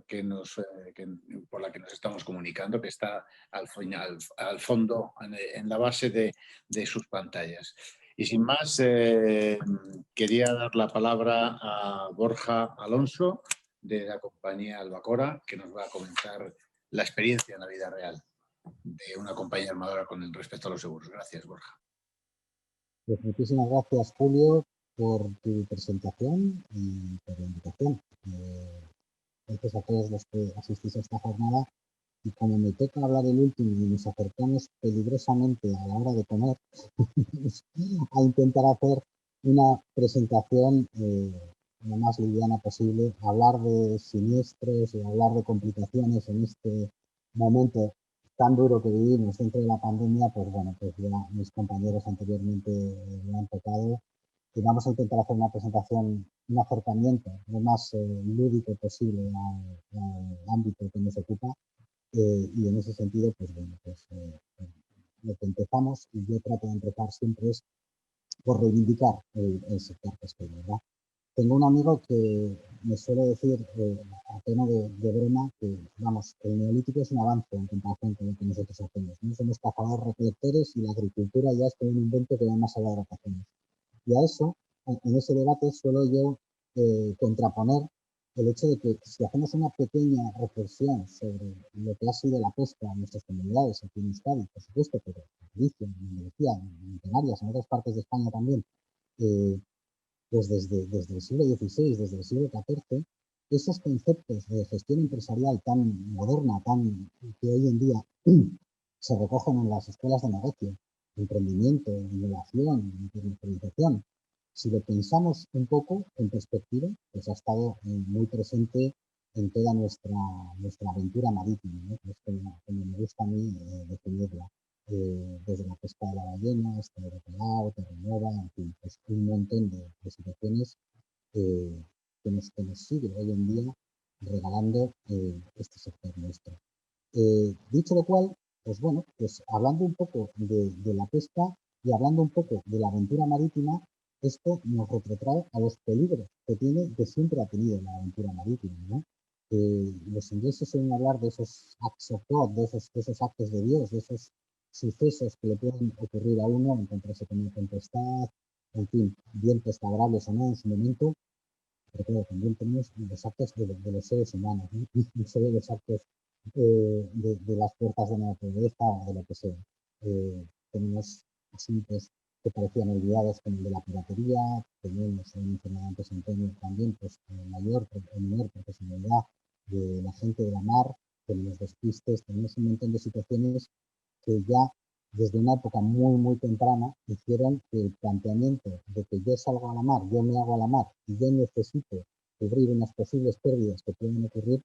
por la que nos estamos comunicando, que está al fondo, en la base de sus pantallas. Y sin más, quería dar la palabra a Borja Alonso, de la compañía Albacora, que nos va a comentar la experiencia en la vida real de una compañía armadora con respecto a los seguros. Gracias, Borja. Pues muchísimas gracias, Julio, por tu presentación y por la invitación. Gracias a todos los que asistís a esta jornada. Y como me toca hablar el último y nos acercamos peligrosamente a la hora de comer, a intentar hacer una presentación lo más liviana posible, hablar de siniestros y hablar de complicaciones en este momento tan duro que vivimos dentro de la pandemia, pues bueno, pues ya mis compañeros anteriormente me han tocado. Y vamos a intentar hacer una presentación, un acercamiento lo más lúdico posible al ámbito que nos ocupa. Y en ese sentido, pues bueno, pues lo que empezamos, y yo trato de empezar siempre es por reivindicar el sector pesquero, ¿verdad? Tengo un amigo que me suele decir, a tono de broma, que, vamos, el neolítico es un avance en comparación con lo que nosotros hacemos, ¿no? Somos cazadores recolectores y la agricultura ya es todo un invento que va más allá de lo que hacemos. Y a eso, en ese debate, suelo yo contraponer el hecho de que si hacemos una pequeña reflexión sobre lo que ha sido la pesca en nuestras comunidades, aquí en Euskadi, por supuesto, pero en Galicia, en Andalucía, en Canarias, en otras partes de España también, pues desde el siglo XVI, desde el siglo XIV, esos conceptos de gestión empresarial tan moderna, que hoy en día se recogen en las escuelas de negocio, emprendimiento, innovación, internacionalización. Si lo pensamos un poco en perspectiva, pues ha estado muy presente en toda nuestra aventura marítima, ¿no? Es como me gusta a mí definirla. Desde la pesca de la ballena hasta el bacalao, terrenova, en fin, pues un montón de situaciones que nos sigue hoy en día regalando este sector nuestro. Dicho lo cual, pues bueno, pues hablando un poco de la pesca y hablando un poco de la aventura marítima, esto nos retrotrae a los peligros que siempre ha tenido la aventura marítima, ¿no? Los ingleses suelen hablar de esos acts of God, de esos actos de Dios, de esos sucesos que le pueden ocurrir a uno, encontrarse con una tempestad, en fin, vientos favorables o no en su momento, pero claro, también tenemos los actos de los seres humanos, ¿no? No solo los actos de las fuerzas de la naturaleza o de lo que sea. Tenemos asuntos que parecían olvidados como el de la piratería, tenemos, como mencionado antes Antonio, también pues mayor o menor profesionalidad de la gente de la mar, tenemos despistes, tenemos un montón de situaciones que ya desde una época muy temprana hicieron que el planteamiento de que yo salgo a la mar, yo me hago a la mar y yo necesito cubrir unas posibles pérdidas que pueden ocurrir,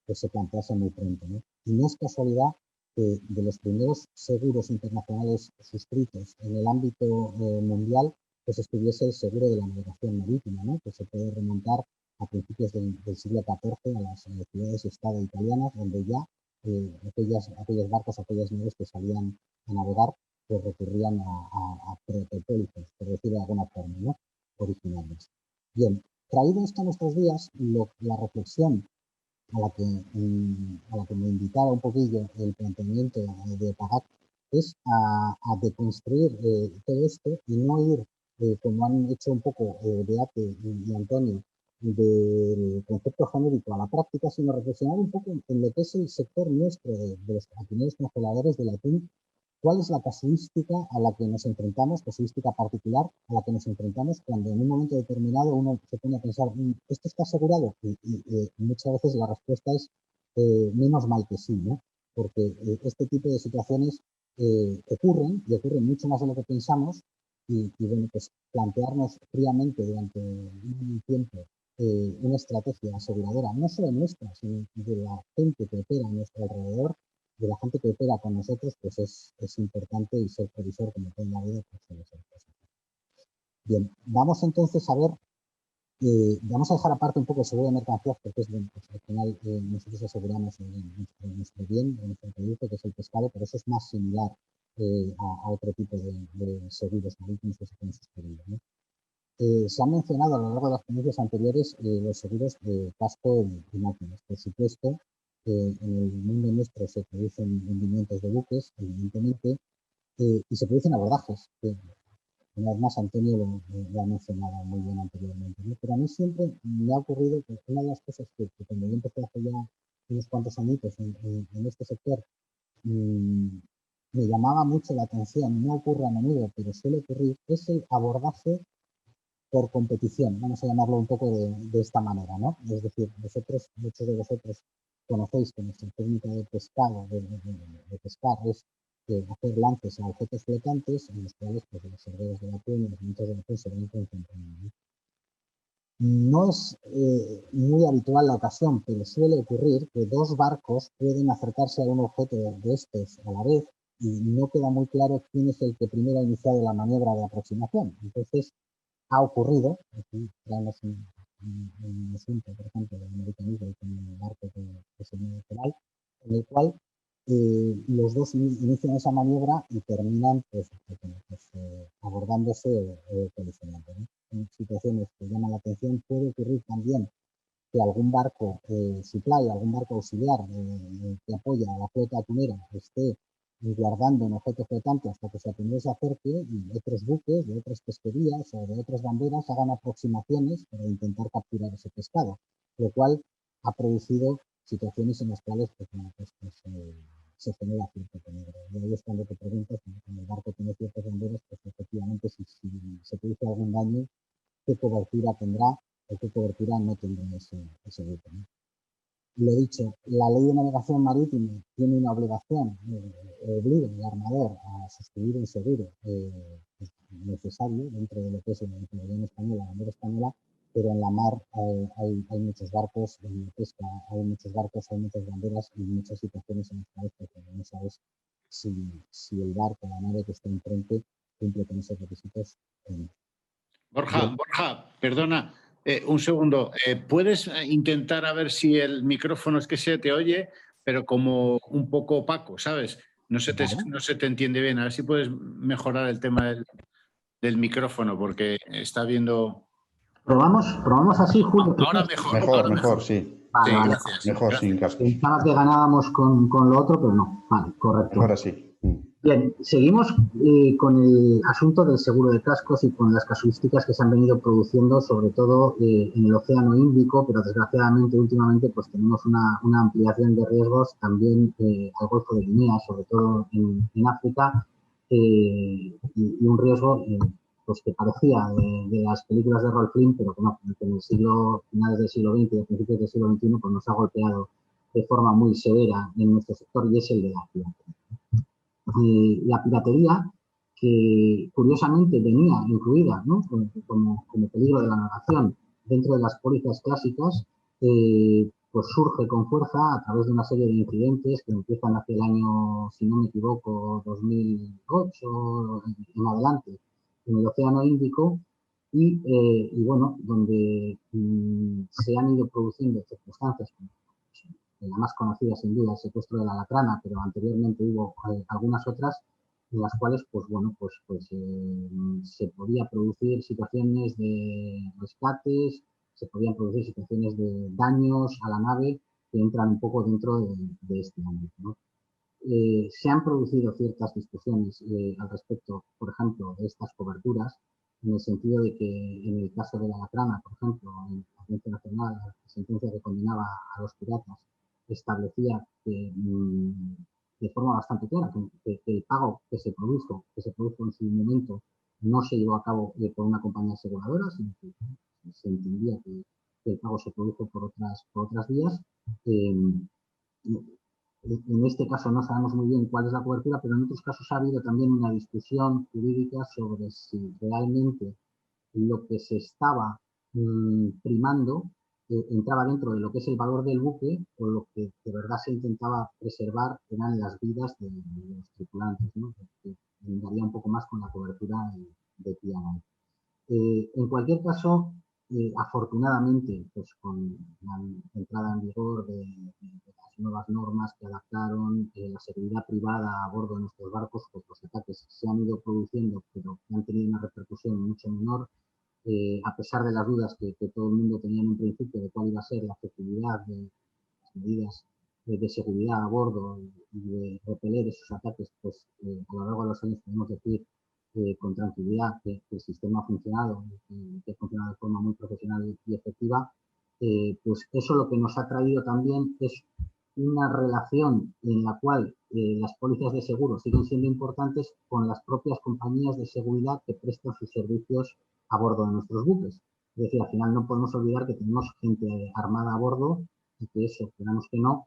pues se plantease muy pronto, ¿no? Y no es casualidad que de los primeros seguros internacionales suscritos en el ámbito mundial, pues estuviese el seguro de la navegación marítima, ¿no? Que se puede remontar a principios del siglo XIV a las ciudades-estado italianas, donde ya aquellos barcos, aquellas naves que salían a navegar, pues recurrían a protopólipos, por decirlo de alguna forma, ¿no? Originales. Bien, traído esto a nuestros días, la reflexión a la que me invitaba un poquillo el planteamiento de Pagak es a deconstruir todo esto y no ir, como han hecho un poco Beate y Antonio, del concepto genérico a la práctica, sino reflexionar un poco en lo que es el sector nuestro de los primeros congeladores del atún, ¿cuál es la casuística a la que nos enfrentamos, casuística particular a la que nos enfrentamos cuando en un momento determinado uno se pone a pensar, ¿esto está asegurado? Y muchas veces la respuesta es menos mal que sí, ¿no? Porque este tipo de situaciones ocurren y ocurren mucho más de lo que pensamos y bueno, pues plantearnos fríamente durante un tiempo una estrategia aseguradora, no solo nuestra, sino de la gente que opera a nuestro alrededor, de la gente que opera con nosotros, pues es importante y ser previsor, como todo en la vida, pues suele ser positivo. Bien, vamos entonces a ver, vamos a dejar aparte un poco el seguro de mercancías, porque es bueno, pues al final nosotros aseguramos nuestro bien, nuestro producto, que es el pescado, pero eso es más similar a otro tipo de seguros marítimos que se pueden suscribir, ¿no? Se han mencionado a lo largo de las ponencias anteriores los seguros de casco y máquinas. Por supuesto, en el mundo nuestro se producen hundimientos de buques, evidentemente, y se producen abordajes, que una vez más Antonio lo ha mencionado muy bien anteriormente, ¿no? Pero a mí siempre me ha ocurrido que una de las cosas que cuando yo empecé hace ya unos cuantos añitos en este sector, me llamaba mucho la atención, no ocurre a menudo, pero suele ocurrir, es el abordaje por competición, vamos a llamarlo un poco de esta manera, ¿no? Es decir, muchos de vosotros conocéis que nuestra técnica de pescado, de pescar, es hacer lances a objetos flotantes en los cuales pues, los herderos de atún y los montos de atún se van concentrando, ¿no? No es muy habitual la ocasión, pero suele ocurrir que dos barcos pueden acercarse a un objeto de estos a la vez y no queda muy claro quién es el que primero ha iniciado la maniobra de aproximación. Entonces, ha ocurrido, aquí traemos un asunto, por ejemplo, del American Eagle con el barco que se llama Coral, en el cual los dos inician esa maniobra y terminan pues, abordándose o colisionando, ¿no? En situaciones que llaman la atención puede ocurrir también que algún barco supply, algún barco auxiliar que apoya a la flota atunera esté guardando un objeto flotante hasta que se atunera se acerque y otros buques de otras pesquerías o de otras banderas hagan aproximaciones para intentar capturar ese pescado, lo cual ha producido situaciones en las cuales se genera cierto peligro. Y ahí es cuando te preguntas, cuando el barco tiene ciertas banderas, pues efectivamente si se produce algún daño, ¿qué cobertura tendrá o qué cobertura no tendrá ese buque, ¿no? Lo dicho, la ley de navegación marítima tiene una obligación, obliga al armador a suscribir un seguro necesario dentro de lo que es la legislación española, la bandera española, pero en la mar hay muchos barcos, en la pesca hay muchos barcos, hay muchas banderas y muchas situaciones en las cuales no sabes si el barco, la nave que está enfrente, cumple con esos requisitos o no. Borja, perdona, un segundo. ¿Puedes intentar a ver si el micrófono es que se te oye, pero como un poco opaco, ¿sabes? No se te entiende bien. A ver si puedes mejorar el tema del micrófono, porque está viendo... Probamos así, Julio. Ahora mejor. Mejor, sí. Vale, Sí, vale. gracias. Mejor sin cascos. Pensaba que ganábamos con lo otro, pero no. Vale, correcto. Mejor así. Bien, seguimos con el asunto del seguro de cascos y con las casuísticas que se han venido produciendo, sobre todo en el Océano Índico, pero desgraciadamente últimamente pues tenemos una ampliación de riesgos también al Golfo de Guinea, sobre todo en África, y un riesgo pues que parecía de las películas de Rolf Flynn, pero que no, que en el finales del siglo XX y a principios del siglo XXI pues nos ha golpeado de forma muy severa en nuestro sector y es el de la piratería. La piratería, que curiosamente venía incluida, ¿no? como peligro de la navegación dentro de las pólizas clásicas, pues surge con fuerza a través de una serie de incidentes que empiezan hacia el año, si no me equivoco, 2008 en adelante, en el Océano Índico, y bueno, donde se han ido produciendo circunstancias como la más conocida sin duda, el secuestro de la Lacrana, pero anteriormente hubo algunas otras en las cuales, pues bueno, se podía producir situaciones de rescates, se podían producir situaciones de daños a la nave que entran un poco dentro de este ámbito, ¿no? Se han producido ciertas discusiones al respecto, por ejemplo, de estas coberturas, en el sentido de que en el caso de la Lacrana, por ejemplo, en la Audiencia Nacional, la sentencia que condenaba a los piratas establecía que forma bastante clara, que el pago que se produjo en su momento no se llevó a cabo por una compañía aseguradora, sino que se entendía que el pago se produjo por otras vías. En este caso no sabemos muy bien cuál es la cobertura, pero en otros casos ha habido también una discusión jurídica sobre si realmente lo que se estaba primando entraba dentro de lo que es el valor del buque, o lo que de verdad se intentaba preservar eran las vidas de los tripulantes, ¿no? Que daría un poco más con la cobertura de P&I. En cualquier caso, afortunadamente, pues con la entrada en vigor de las nuevas normas que adaptaron la seguridad privada a bordo de nuestros barcos, pues los ataques se han ido produciendo, pero han tenido una repercusión mucho menor. A pesar de las dudas que todo el mundo tenía en un principio de cuál iba a ser la efectividad de las medidas de seguridad a bordo y de repeler esos ataques, pues a lo largo de los años podemos decir con tranquilidad que el sistema ha funcionado y que ha funcionado de forma muy profesional y efectiva. Pues eso lo que nos ha traído también es una relación en la cual las pólizas de seguro siguen siendo importantes con las propias compañías de seguridad que prestan sus servicios a bordo de nuestros buques. Es decir, al final no podemos olvidar que tenemos gente armada a bordo y que eso, queramos que no,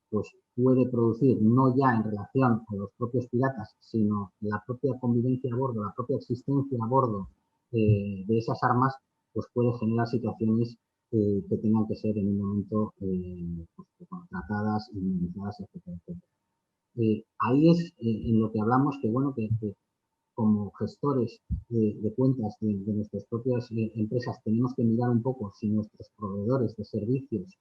pues puede producir, no ya en relación con los propios piratas, sino la propia convivencia a bordo, la propia existencia a bordo de esas armas, pues puede generar situaciones que tengan que ser en un momento pues, tratadas y minimizadas, etcétera, etcétera. Ahí es en lo que hablamos que, bueno, que como gestores de cuentas de nuestras propias empresas tenemos que mirar un poco si nuestros proveedores de servicios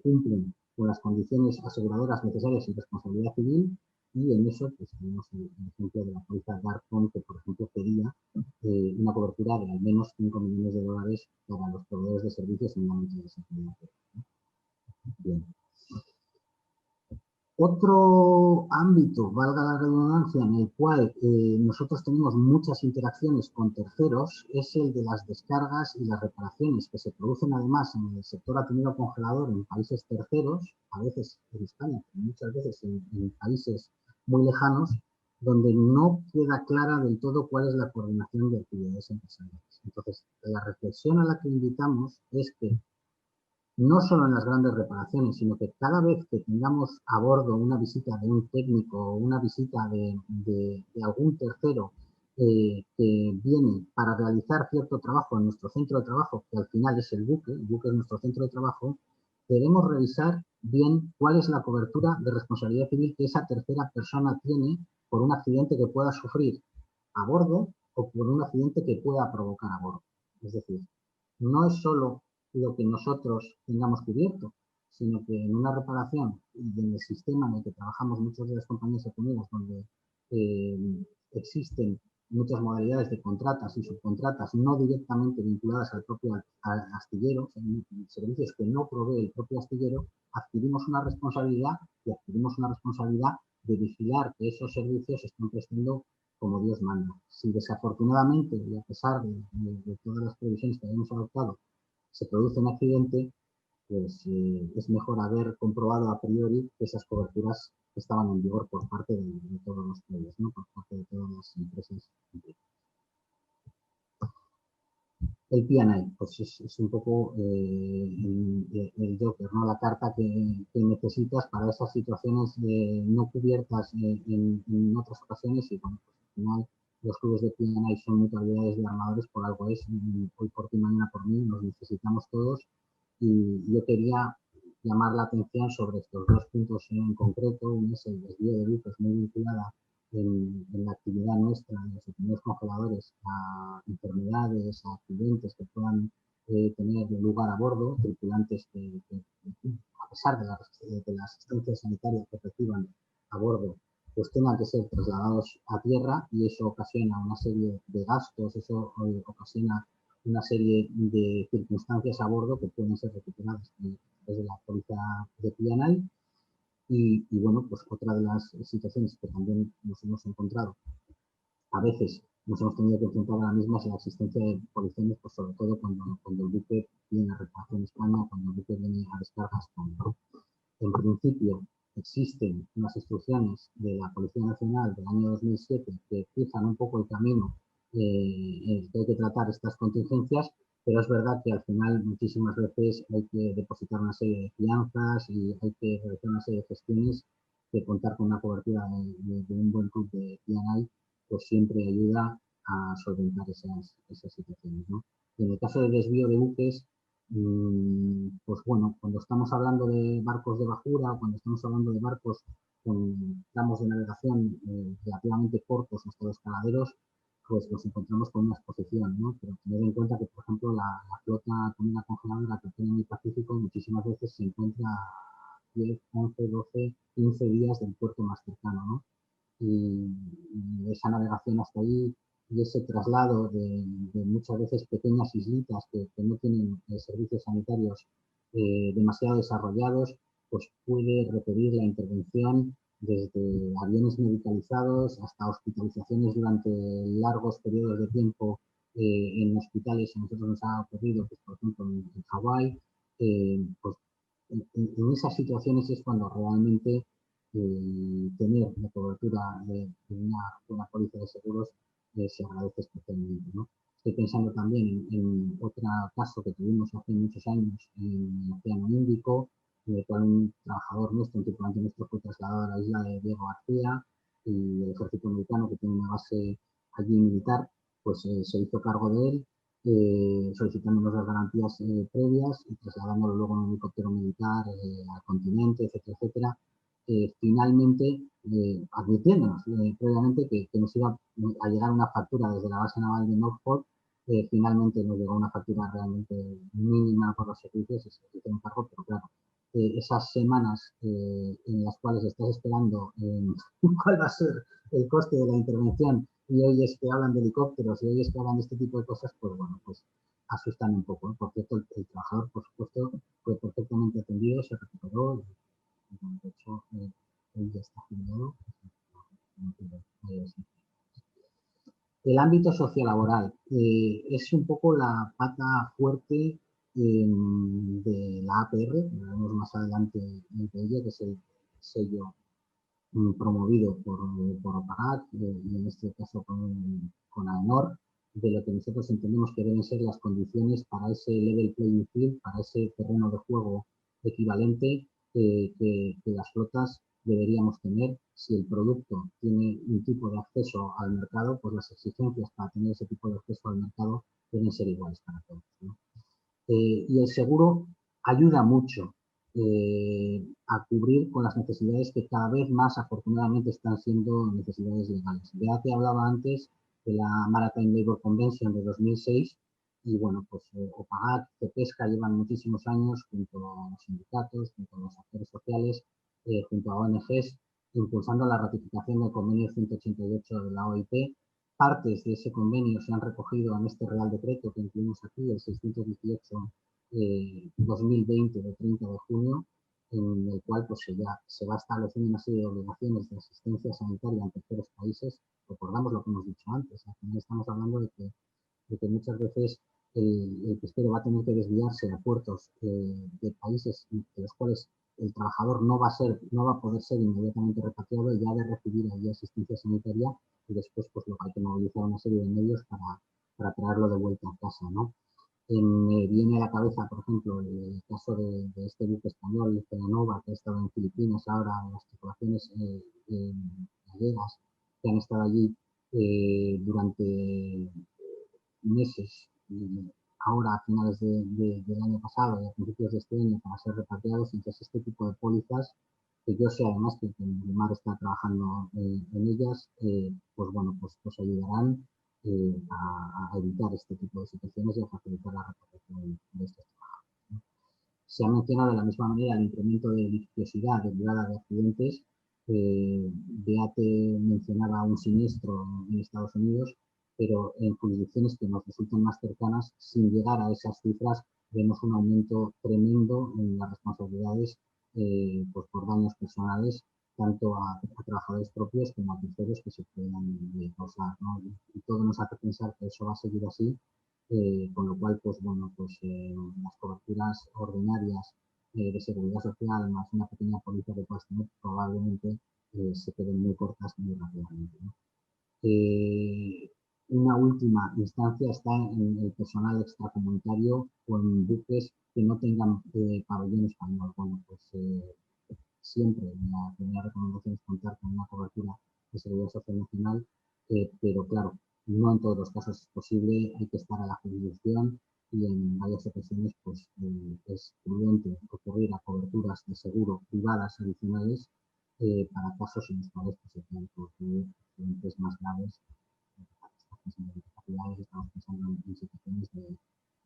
cumplen con las condiciones aseguradoras necesarias en responsabilidad civil, y en eso pues tenemos el ejemplo de la póliza Garcon, que por ejemplo pedía una cobertura de al menos 5 millones de dólares para los proveedores de servicios en un momento de seguridad. Bien. Otro ámbito, valga la redundancia, en el cual nosotros tenemos muchas interacciones con terceros es el de las descargas y las reparaciones que se producen además en el sector atenero congelador en países terceros, a veces en España, pero muchas veces en países muy lejanos, donde no queda clara del todo cuál es la coordinación de actividades empresariales. Entonces, la reflexión a la que invitamos es que no solo en las grandes reparaciones, sino que cada vez que tengamos a bordo una visita de un técnico o una visita de algún tercero que viene para realizar cierto trabajo en nuestro centro de trabajo, que al final es el buque es nuestro centro de trabajo, debemos revisar bien cuál es la cobertura de responsabilidad civil que esa tercera persona tiene por un accidente que pueda sufrir a bordo o por un accidente que pueda provocar a bordo. Es decir, no es solo lo que nosotros tengamos cubierto, sino que en una reparación y en el sistema en el que trabajamos muchas de las compañías atomeras, donde existen muchas modalidades de contratas y subcontratas no directamente vinculadas al propio astillero, servicios que no provee el propio astillero, adquirimos una responsabilidad de vigilar que esos servicios estén prestando como Dios manda. Si desafortunadamente, y a pesar de todas las previsiones que habíamos adoptado, se produce un accidente, pues es mejor haber comprobado a priori que esas coberturas estaban en vigor por parte de todos los players, ¿no? Por parte de todas las empresas. El P&I, pues es un poco el Joker, ¿no? La carta que necesitas para esas situaciones no cubiertas en otras ocasiones, y bueno, pues al final los clubes de P&I son mutualidades de armadores, por algo es, hoy por ti, mañana por mí, nos necesitamos todos, y yo quería llamar la atención sobre estos dos puntos en concreto. Uno es el desvío de luz, muy vinculada en la actividad nuestra, en los ateneros congeladores, a enfermedades, a accidentes que puedan tener lugar a bordo, tripulantes que a pesar de la asistencia sanitaria que reciban a bordo, pues tengan que ser trasladados a tierra, y eso ocasiona una serie de gastos, eso ocasiona una serie de circunstancias a bordo que pueden ser recuperadas desde la póliza de P&I. Y bueno, pues otra de las situaciones que también nos hemos encontrado, a veces nos hemos tenido que enfrentar a la misma, es la existencia de colisiones, pues sobre todo cuando el buque viene a reparación en España, cuando el buque viene a descargas. En principio, existen unas instrucciones de la Policía Nacional del año 2007 que fijan un poco el camino en el que hay que tratar estas contingencias, pero es verdad que al final muchísimas veces hay que depositar una serie de fianzas y hay que realizar una serie de gestiones que contar con una cobertura de un buen club de P&I pues siempre ayuda a solventar esas situaciones, ¿no? En el caso del desvío de buques, pues bueno, cuando estamos hablando de barcos de bajura, cuando estamos hablando de barcos con tramos de navegación relativamente cortos hasta los caladeros, pues nos encontramos con una exposición, ¿no? Pero tener en cuenta que, por ejemplo, la flota común congeladora que tiene en el Pacífico muchísimas veces se encuentra a 10, 11, 12, 15 días del puerto más cercano, ¿no? Y esa navegación hasta ahí y ese traslado de muchas veces pequeñas islitas que no tienen servicios sanitarios demasiado desarrollados, pues puede requerir la intervención desde aviones medicalizados hasta hospitalizaciones durante largos periodos de tiempo en hospitales. A nosotros nos ha ocurrido, pues, por ejemplo, en Hawái, pues en esas situaciones es cuando realmente tener la cobertura de una póliza de seguros se agradece especialmente, ¿no? Estoy pensando también en otro caso que tuvimos hace muchos años en el Océano Índico, en el cual un trabajador nuestro, un tripulante nuestro, fue trasladado a la isla de Diego García y el ejército americano, que tiene una base allí militar, pues se hizo cargo de él, solicitándonos las garantías previas y trasladándolo luego en un helicóptero militar al continente, etcétera, etcétera. Finalmente, admitiéndonos previamente que nos iba a llegar una factura desde la base naval de Norfolk, finalmente nos llegó una factura realmente mínima por los servicios y se hizo un cargo, pero claro, esas semanas en las cuales estás esperando cuál va a ser el coste de la intervención y hoy es que hablan de helicópteros y hoy es que hablan de este tipo de cosas, pues bueno, pues asustan un poco, ¿no? Por cierto, el trabajador, por supuesto, fue perfectamente atendido, se recuperó y de hecho él ya está jubilado. El ámbito sociolaboral es un poco la pata fuerte de la APR, hablaremos más adelante de ella, que es el sello promovido por OPAGAC y en este caso con AENOR, de lo que nosotros entendemos que deben ser las condiciones para ese level playing field, para ese terreno de juego equivalente que las flotas deberíamos tener. Si el producto tiene un tipo de acceso al mercado, pues las exigencias para tener ese tipo de acceso al mercado deben ser iguales para todos, ¿no? Y el seguro ayuda mucho a cubrir con las necesidades que cada vez más afortunadamente están siendo necesidades legales. Ya te hablaba antes de la Maritime Labour Convention de 2006 y bueno, pues OPAGAC, CEPESCA llevan muchísimos años junto a los sindicatos, junto a los actores sociales, junto a ONGs, impulsando la ratificación del convenio 188 de la OIT. Partes de ese convenio se han recogido en este Real Decreto que incluimos aquí, el 618-2020 de 30 de junio, en el cual pues, ya se va estableciendo una serie de obligaciones de asistencia sanitaria en terceros países. Recordamos lo que hemos dicho antes, al final estamos hablando de que muchas veces el pesquero va a tener que desviarse a puertos de países de los cuales el trabajador no va a poder ser inmediatamente repatriado y ya de recibir allí asistencia sanitaria y después pues lo hay que movilizar una serie de medios para traerlo de vuelta a casa, ¿no? Me viene a la cabeza, por ejemplo, el caso de este buque español, el Celanova, que ha estado en Filipinas ahora, las tripulaciones gallegas que han estado allí durante meses, ahora a finales del año pasado y a principios de este año para ser repatriados. Entonces este tipo de pólizas, que yo sé además que el mar está trabajando en ellas, pues bueno, pues ayudarán a evitar este tipo de situaciones y a facilitar la repatriación de estos trabajadores, ¿no? Se ha mencionado de la misma manera el incremento de litigiosidad derivada de accidentes. Beate mencionaba un siniestro en Estados Unidos, pero en jurisdicciones que nos resultan más cercanas, sin llegar a esas cifras, vemos un aumento tremendo en las responsabilidades pues por daños personales, tanto a trabajadores propios como a terceros que se puedan causar, ¿no? Y todo nos hace pensar que eso va a seguir así, con lo cual, pues bueno, pues las coberturas ordinarias de seguridad social más una pequeña póliza que puedas tener, probablemente se queden muy cortas muy rápidamente, ¿no? Una última instancia está en el personal extracomunitario o en buques que no tengan pabellón español. Bueno, pues siempre la primera recomendación es contar con una cobertura de seguridad social nacional, pero claro, no en todos los casos es posible, hay que estar a la jurisdicción y en varias ocasiones pues, es prudente recurrir a coberturas de seguro privadas adicionales para casos en los cuales pues, se pueden producir accidentes más graves. Estamos pensando en situaciones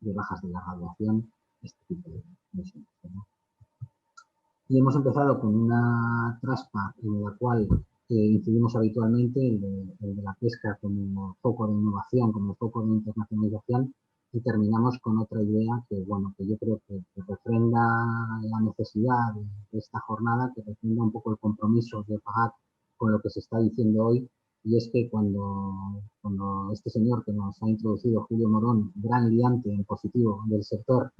de bajas de la graduación, este tipo de asuntos, ¿no? Y hemos empezado con una traspa en la cual incidimos habitualmente, el de la pesca como foco de innovación, como foco de internacionalización, y terminamos con otra idea que, bueno, que yo creo que refrenda la necesidad de esta jornada, que refrenda un poco el compromiso de PAGAC con lo que se está diciendo hoy, y es que cuando este señor que nos ha introducido, Julio Morón, gran liante en positivo del sector,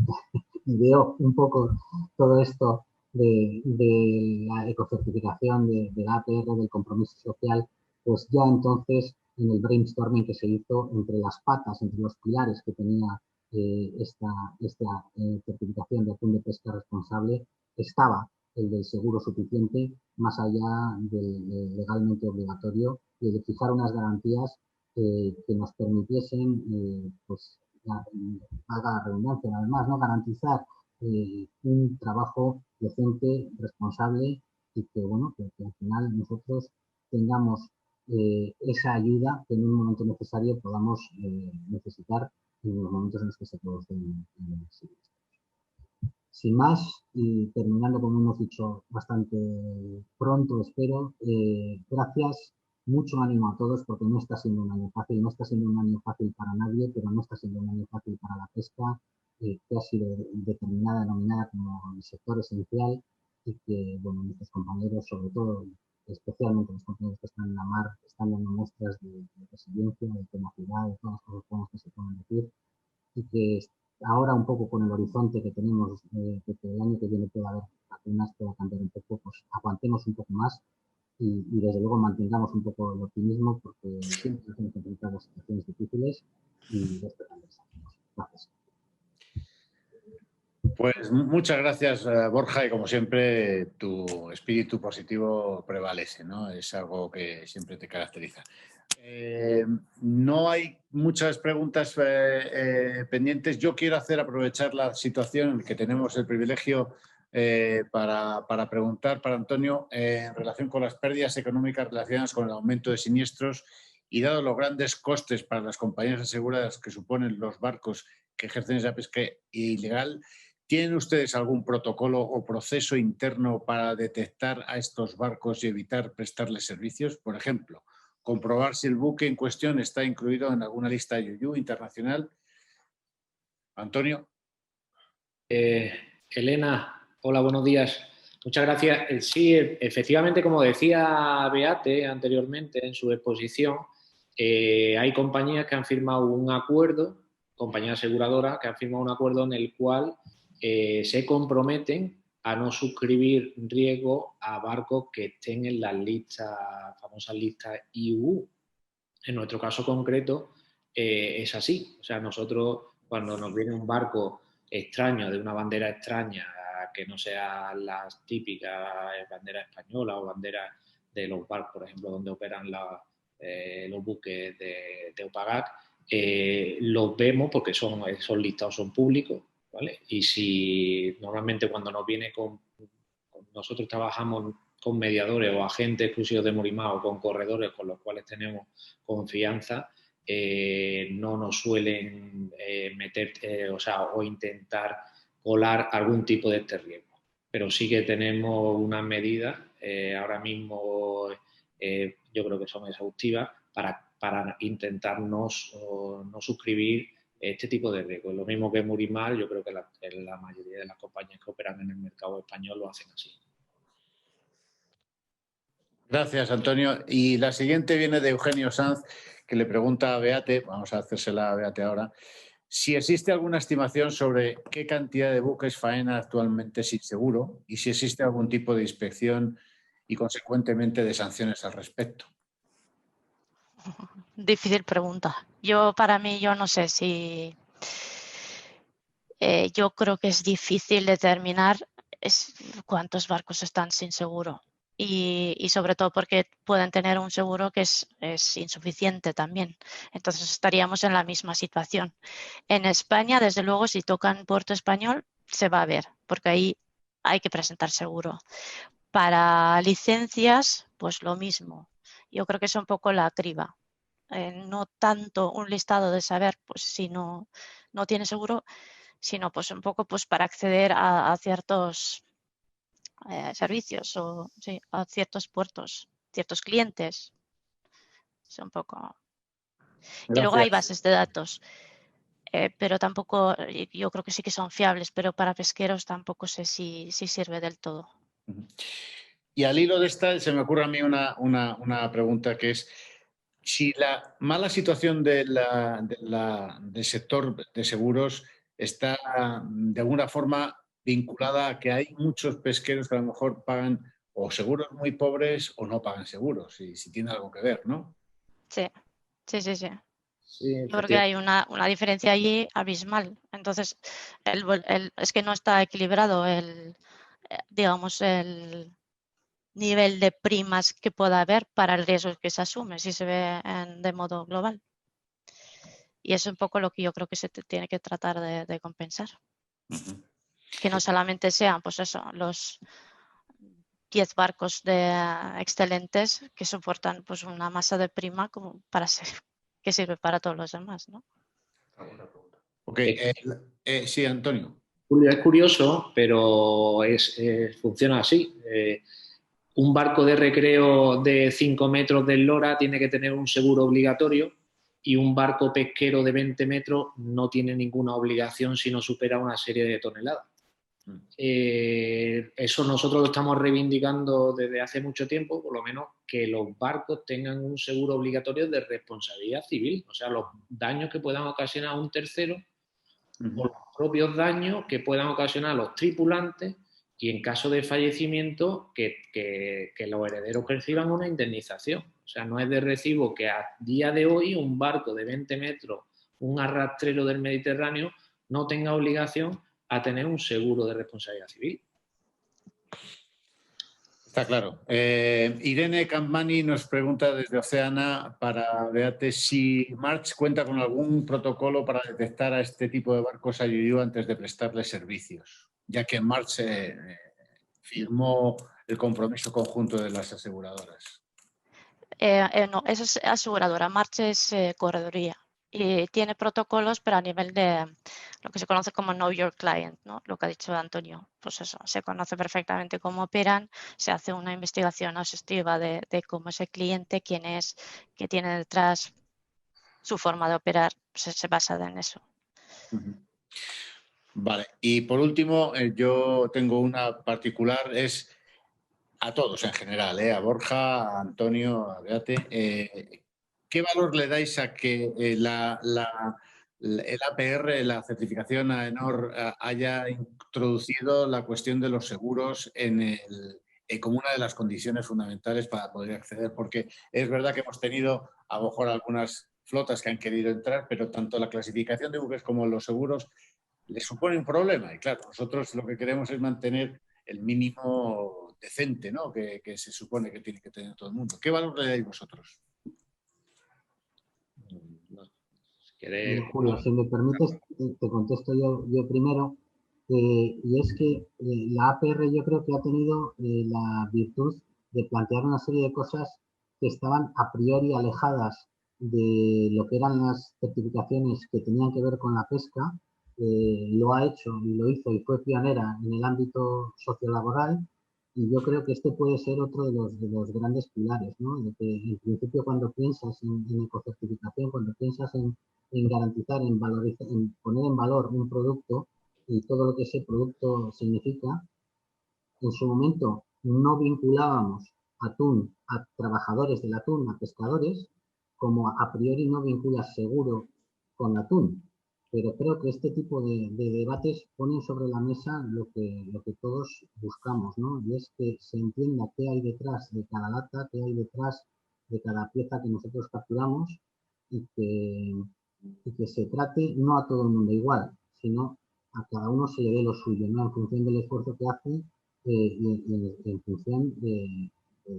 ideó un poco todo esto de la ecocertificación, de la APR, del compromiso social, pues ya entonces en el brainstorming que se hizo entre las patas, entre los pilares que tenía esta certificación de atún de pesca responsable, estaba el del seguro suficiente, más allá del legalmente obligatorio, y de fijar unas garantías que nos permitiesen, pues, valga la redundancia, además, ¿no? Garantizar un trabajo decente, responsable y que, bueno, que al final nosotros tengamos esa ayuda que en un momento necesario podamos necesitar en los momentos en los que se producen siniestros. Sin más, y terminando como hemos dicho bastante pronto, espero, gracias, mucho ánimo a todos porque no está siendo un año fácil, no está siendo un año fácil para nadie, pero no está siendo un año fácil para la pesca, que ha sido determinada, denominada como el sector esencial y que, bueno, nuestros compañeros, sobre todo, especialmente los compañeros que están en la mar, están dando muestras de resiliencia, de tenacidad, de todas las cosas buenas que se pueden decir y que ahora un poco con el horizonte que tenemos de que el año que viene pueda haber vacunas, pueda cambiar un poco, pues aguantemos un poco más y desde luego mantengamos un poco el optimismo porque siempre nos hemos enfrentado a situaciones difíciles y de esto también salimos. Gracias. Pues muchas gracias, Borja, y como siempre tu espíritu positivo prevalece, ¿no? Es algo que siempre te caracteriza. No hay muchas preguntas pendientes. Yo quiero aprovechar la situación en que tenemos el privilegio para preguntar para Antonio en relación con las pérdidas económicas relacionadas con el aumento de siniestros y dado los grandes costes para las compañías aseguradas que suponen los barcos que ejercen esa pesca ilegal. ¿Tienen ustedes algún protocolo o proceso interno para detectar a estos barcos y evitar prestarles servicios? Por ejemplo, comprobar si el buque en cuestión está incluido en alguna lista IUU internacional. Antonio. Elena, hola, buenos días. Muchas gracias. Sí, efectivamente, como decía Beate anteriormente en su exposición, hay compañías que han firmado un acuerdo, compañías aseguradoras que han firmado un acuerdo en el cual se comprometen a no suscribir riesgo a barcos que estén en las listas, famosas listas IUU. En nuestro caso concreto es así. O sea, nosotros cuando nos viene un barco extraño, de una bandera extraña, que no sea las típicas banderas españolas o banderas de los barcos, por ejemplo, donde operan los buques de OPAGAC, los vemos porque son listados, son públicos, ¿vale? Y si normalmente cuando nos viene nosotros trabajamos con mediadores o agentes exclusivos de Morimá o con corredores con los cuales tenemos confianza, no nos suelen meter, o intentar colar algún tipo de este riesgo. Pero sí que tenemos unas medidas, ahora mismo yo creo que son exhaustivas, para intentar no suscribir este tipo de riesgos. Lo mismo que Murimar, yo creo que la mayoría de las compañías que operan en el mercado español lo hacen así. Gracias, Antonio. Y la siguiente viene de Eugenio Sanz, que le pregunta a Beate, vamos a hacérsela a Beate ahora. si existe alguna estimación sobre qué cantidad de buques faena actualmente sin seguro y si existe algún tipo de inspección y, consecuentemente, de sanciones al respecto. Difícil pregunta. Para mí, yo no sé si... yo creo que es difícil determinar cuántos barcos están sin seguro. Y sobre todo porque pueden tener un seguro que es insuficiente también. Entonces estaríamos en la misma situación. En España, desde luego, si tocan puerto español, se va a ver, porque ahí hay que presentar seguro. Para licencias, pues lo mismo. Yo creo que es un poco la criba. No tanto un listado de saber pues si no tiene seguro, sino pues un poco pues para acceder a ciertos servicios o sí, a ciertos puertos, ciertos clientes. Es un poco... Y luego hay bases de datos, pero tampoco, yo creo que sí que son fiables, pero para pesqueros tampoco sé si sirve del todo. Y al hilo de esta, se me ocurre a mí una pregunta que es: si la mala situación del sector de seguros está de alguna forma vinculada a que hay muchos pesqueros que a lo mejor pagan o seguros muy pobres o no pagan seguros, y si tiene algo que ver, ¿no? Sí. Sí, Yo creo que hay una diferencia allí abismal. Entonces, es que no está equilibrado digamos, el nivel de primas que pueda haber para el riesgo que se asume si se ve de modo global. Y es un poco lo que yo creo que se tiene que tratar de compensar. Que no solamente sean, pues eso, los 10 barcos excelentes que soportan pues una masa de prima como para que sirve para todos los demás, ¿no? Okay. Sí, Antonio. Julio, es curioso, pero funciona así. Un barco de recreo de 5 metros de eslora tiene que tener un seguro obligatorio y un barco pesquero de 20 metros no tiene ninguna obligación si no supera una serie de toneladas. Eso nosotros lo estamos reivindicando desde hace mucho tiempo, por lo menos que los barcos tengan un seguro obligatorio de responsabilidad civil, o sea, los daños que puedan ocasionar a un tercero o los propios daños que puedan ocasionar los tripulantes y en caso de fallecimiento que los herederos reciban una indemnización. O sea, no es de recibo que a día de hoy un barco de 20 metros, un arrastrero del Mediterráneo, no tenga obligación a tener un seguro de responsabilidad civil. Está claro. Irene Campmani nos pregunta desde Oceana para Beate si March cuenta con algún protocolo para detectar a este tipo de barcos IUU antes de prestarles servicios, ya que March firmó el compromiso conjunto de las aseguradoras. No, eso es aseguradora. March es correduría y tiene protocolos, pero a nivel de lo que se conoce como Know Your Client, ¿no? Lo que ha dicho Antonio. Pues eso, se conoce perfectamente cómo operan, se hace una investigación exhaustiva de cómo es el cliente, quién es, qué tiene detrás, su forma de operar, se basa en eso. Vale, y por último, yo tengo una particular, es a todos en general, a Borja, a Antonio, a Beate. ¿Qué valor le dais a que el APR, la certificación AENOR, haya introducido la cuestión de los seguros como una de las condiciones fundamentales para poder acceder? Porque es verdad que hemos tenido a lo mejor algunas flotas que han querido entrar, pero tanto la clasificación de buques como los seguros les supone un problema. Y claro, nosotros lo que queremos es mantener el mínimo decente, ¿no? que se supone que tiene que tener todo el mundo. ¿Qué valor le dais vosotros? Julio, si me permites, te contesto yo primero. Y es que la APR yo creo que ha tenido la virtud de plantear una serie de cosas que estaban a priori alejadas de lo que eran las certificaciones que tenían que ver con la pesca. Lo ha hecho, lo hizo y fue pionera en el ámbito sociolaboral, y yo creo que este puede ser otro de los grandes pilares, ¿no? De que en principio cuando piensas en ecocertificación, cuando piensas en garantizar, en valorizar, en poner en valor un producto y todo lo que ese producto significa, en su momento no vinculábamos atún a trabajadores del atún, a pescadores, como a priori no vinculas seguro con atún. pero creo que este tipo de debates ponen sobre la mesa lo que todos buscamos, ¿no? Y es que se entienda qué hay detrás de cada lata, qué hay detrás de cada pieza que nosotros capturamos y que se trate no a todo el mundo igual, sino a cada uno se le dé lo suyo, ¿no? En función del esfuerzo que hace y en función del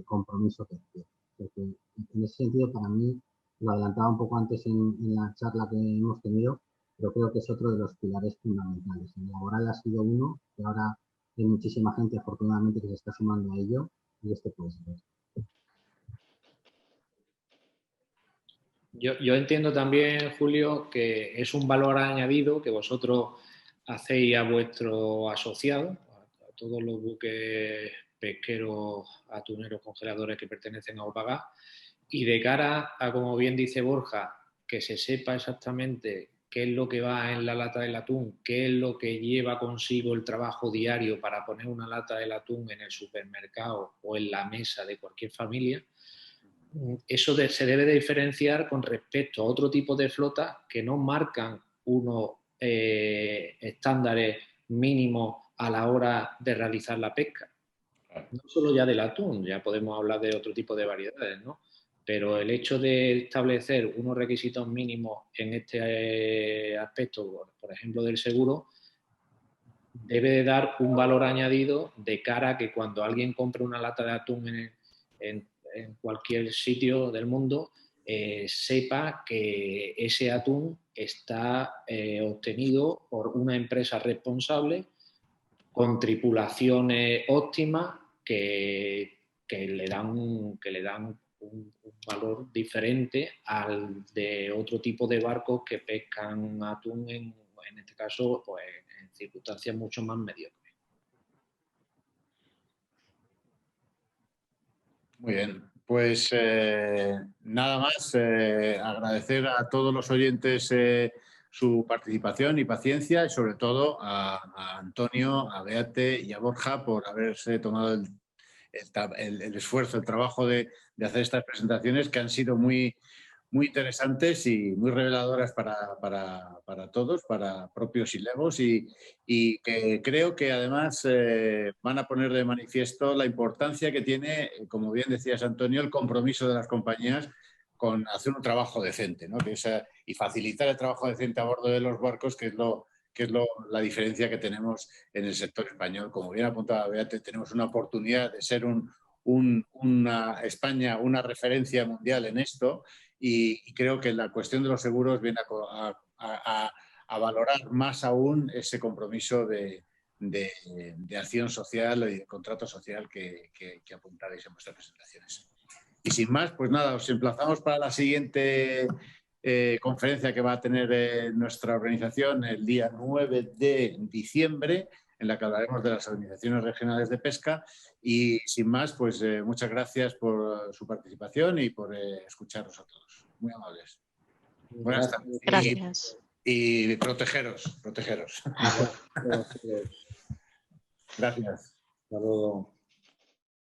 compromiso que tiene. Porque en ese sentido, para mí, lo adelantaba un poco antes en la charla que hemos tenido, pero creo que es otro de los pilares fundamentales. El laboral ha sido uno, que ahora hay muchísima gente, afortunadamente, que se está sumando a ello, y este puede ser. Yo entiendo también, Julio, que es un valor añadido que vosotros hacéis a vuestros asociados, a todos los buques pesqueros, atuneros, congeladores que pertenecen a OPAGA, y de cara a, como bien dice Borja, que se sepa exactamente qué es lo que va en la lata del atún, qué es lo que lleva consigo el trabajo diario para poner una lata del atún en el supermercado o en la mesa de cualquier familia. Eso se debe de diferenciar con respecto a otro tipo de flotas que no marcan unos estándares mínimos a la hora de realizar la pesca. No solo ya del atún, ya podemos hablar de otro tipo de variedades, ¿no? Pero el hecho de establecer unos requisitos mínimos en este aspecto, por ejemplo, del seguro, debe de dar un valor añadido de cara a que cuando alguien compre una lata de atún en cualquier sitio del mundo, sepa que ese atún está obtenido por una empresa responsable con tripulaciones óptimas que le dan un valor diferente al de otro tipo de barcos que pescan atún en este caso pues, en circunstancias mucho más mediocres. Muy bien, pues nada más, agradecer a todos los oyentes su participación y paciencia y sobre todo a Antonio, a Beate y a Borja por haberse tomado el esfuerzo, el trabajo de hacer estas presentaciones que han sido muy interesantes y muy reveladoras para todos, para propios y legos, y que creo que además van a poner de manifiesto la importancia que tiene, como bien decías Antonio, el compromiso de las compañías con hacer un trabajo decente, ¿no? Y facilitar el trabajo decente a bordo de los barcos, que es la diferencia que tenemos en el sector español. Como bien apuntaba Beate, tenemos una oportunidad de ser una España, una referencia mundial en esto, y creo que la cuestión de los seguros viene a valorar más aún ese compromiso de acción social y de contrato social que apuntaréis en vuestras presentaciones. Y sin más, pues nada, os emplazamos para la siguiente conferencia que va a tener nuestra organización el día 9 de diciembre, en la que hablaremos de las organizaciones regionales de pesca. Y sin más, pues muchas gracias por su participación y por escucharnos a todos. Muy amables. Buenas tardes. Gracias. Y protegeros. Gracias. Hasta luego.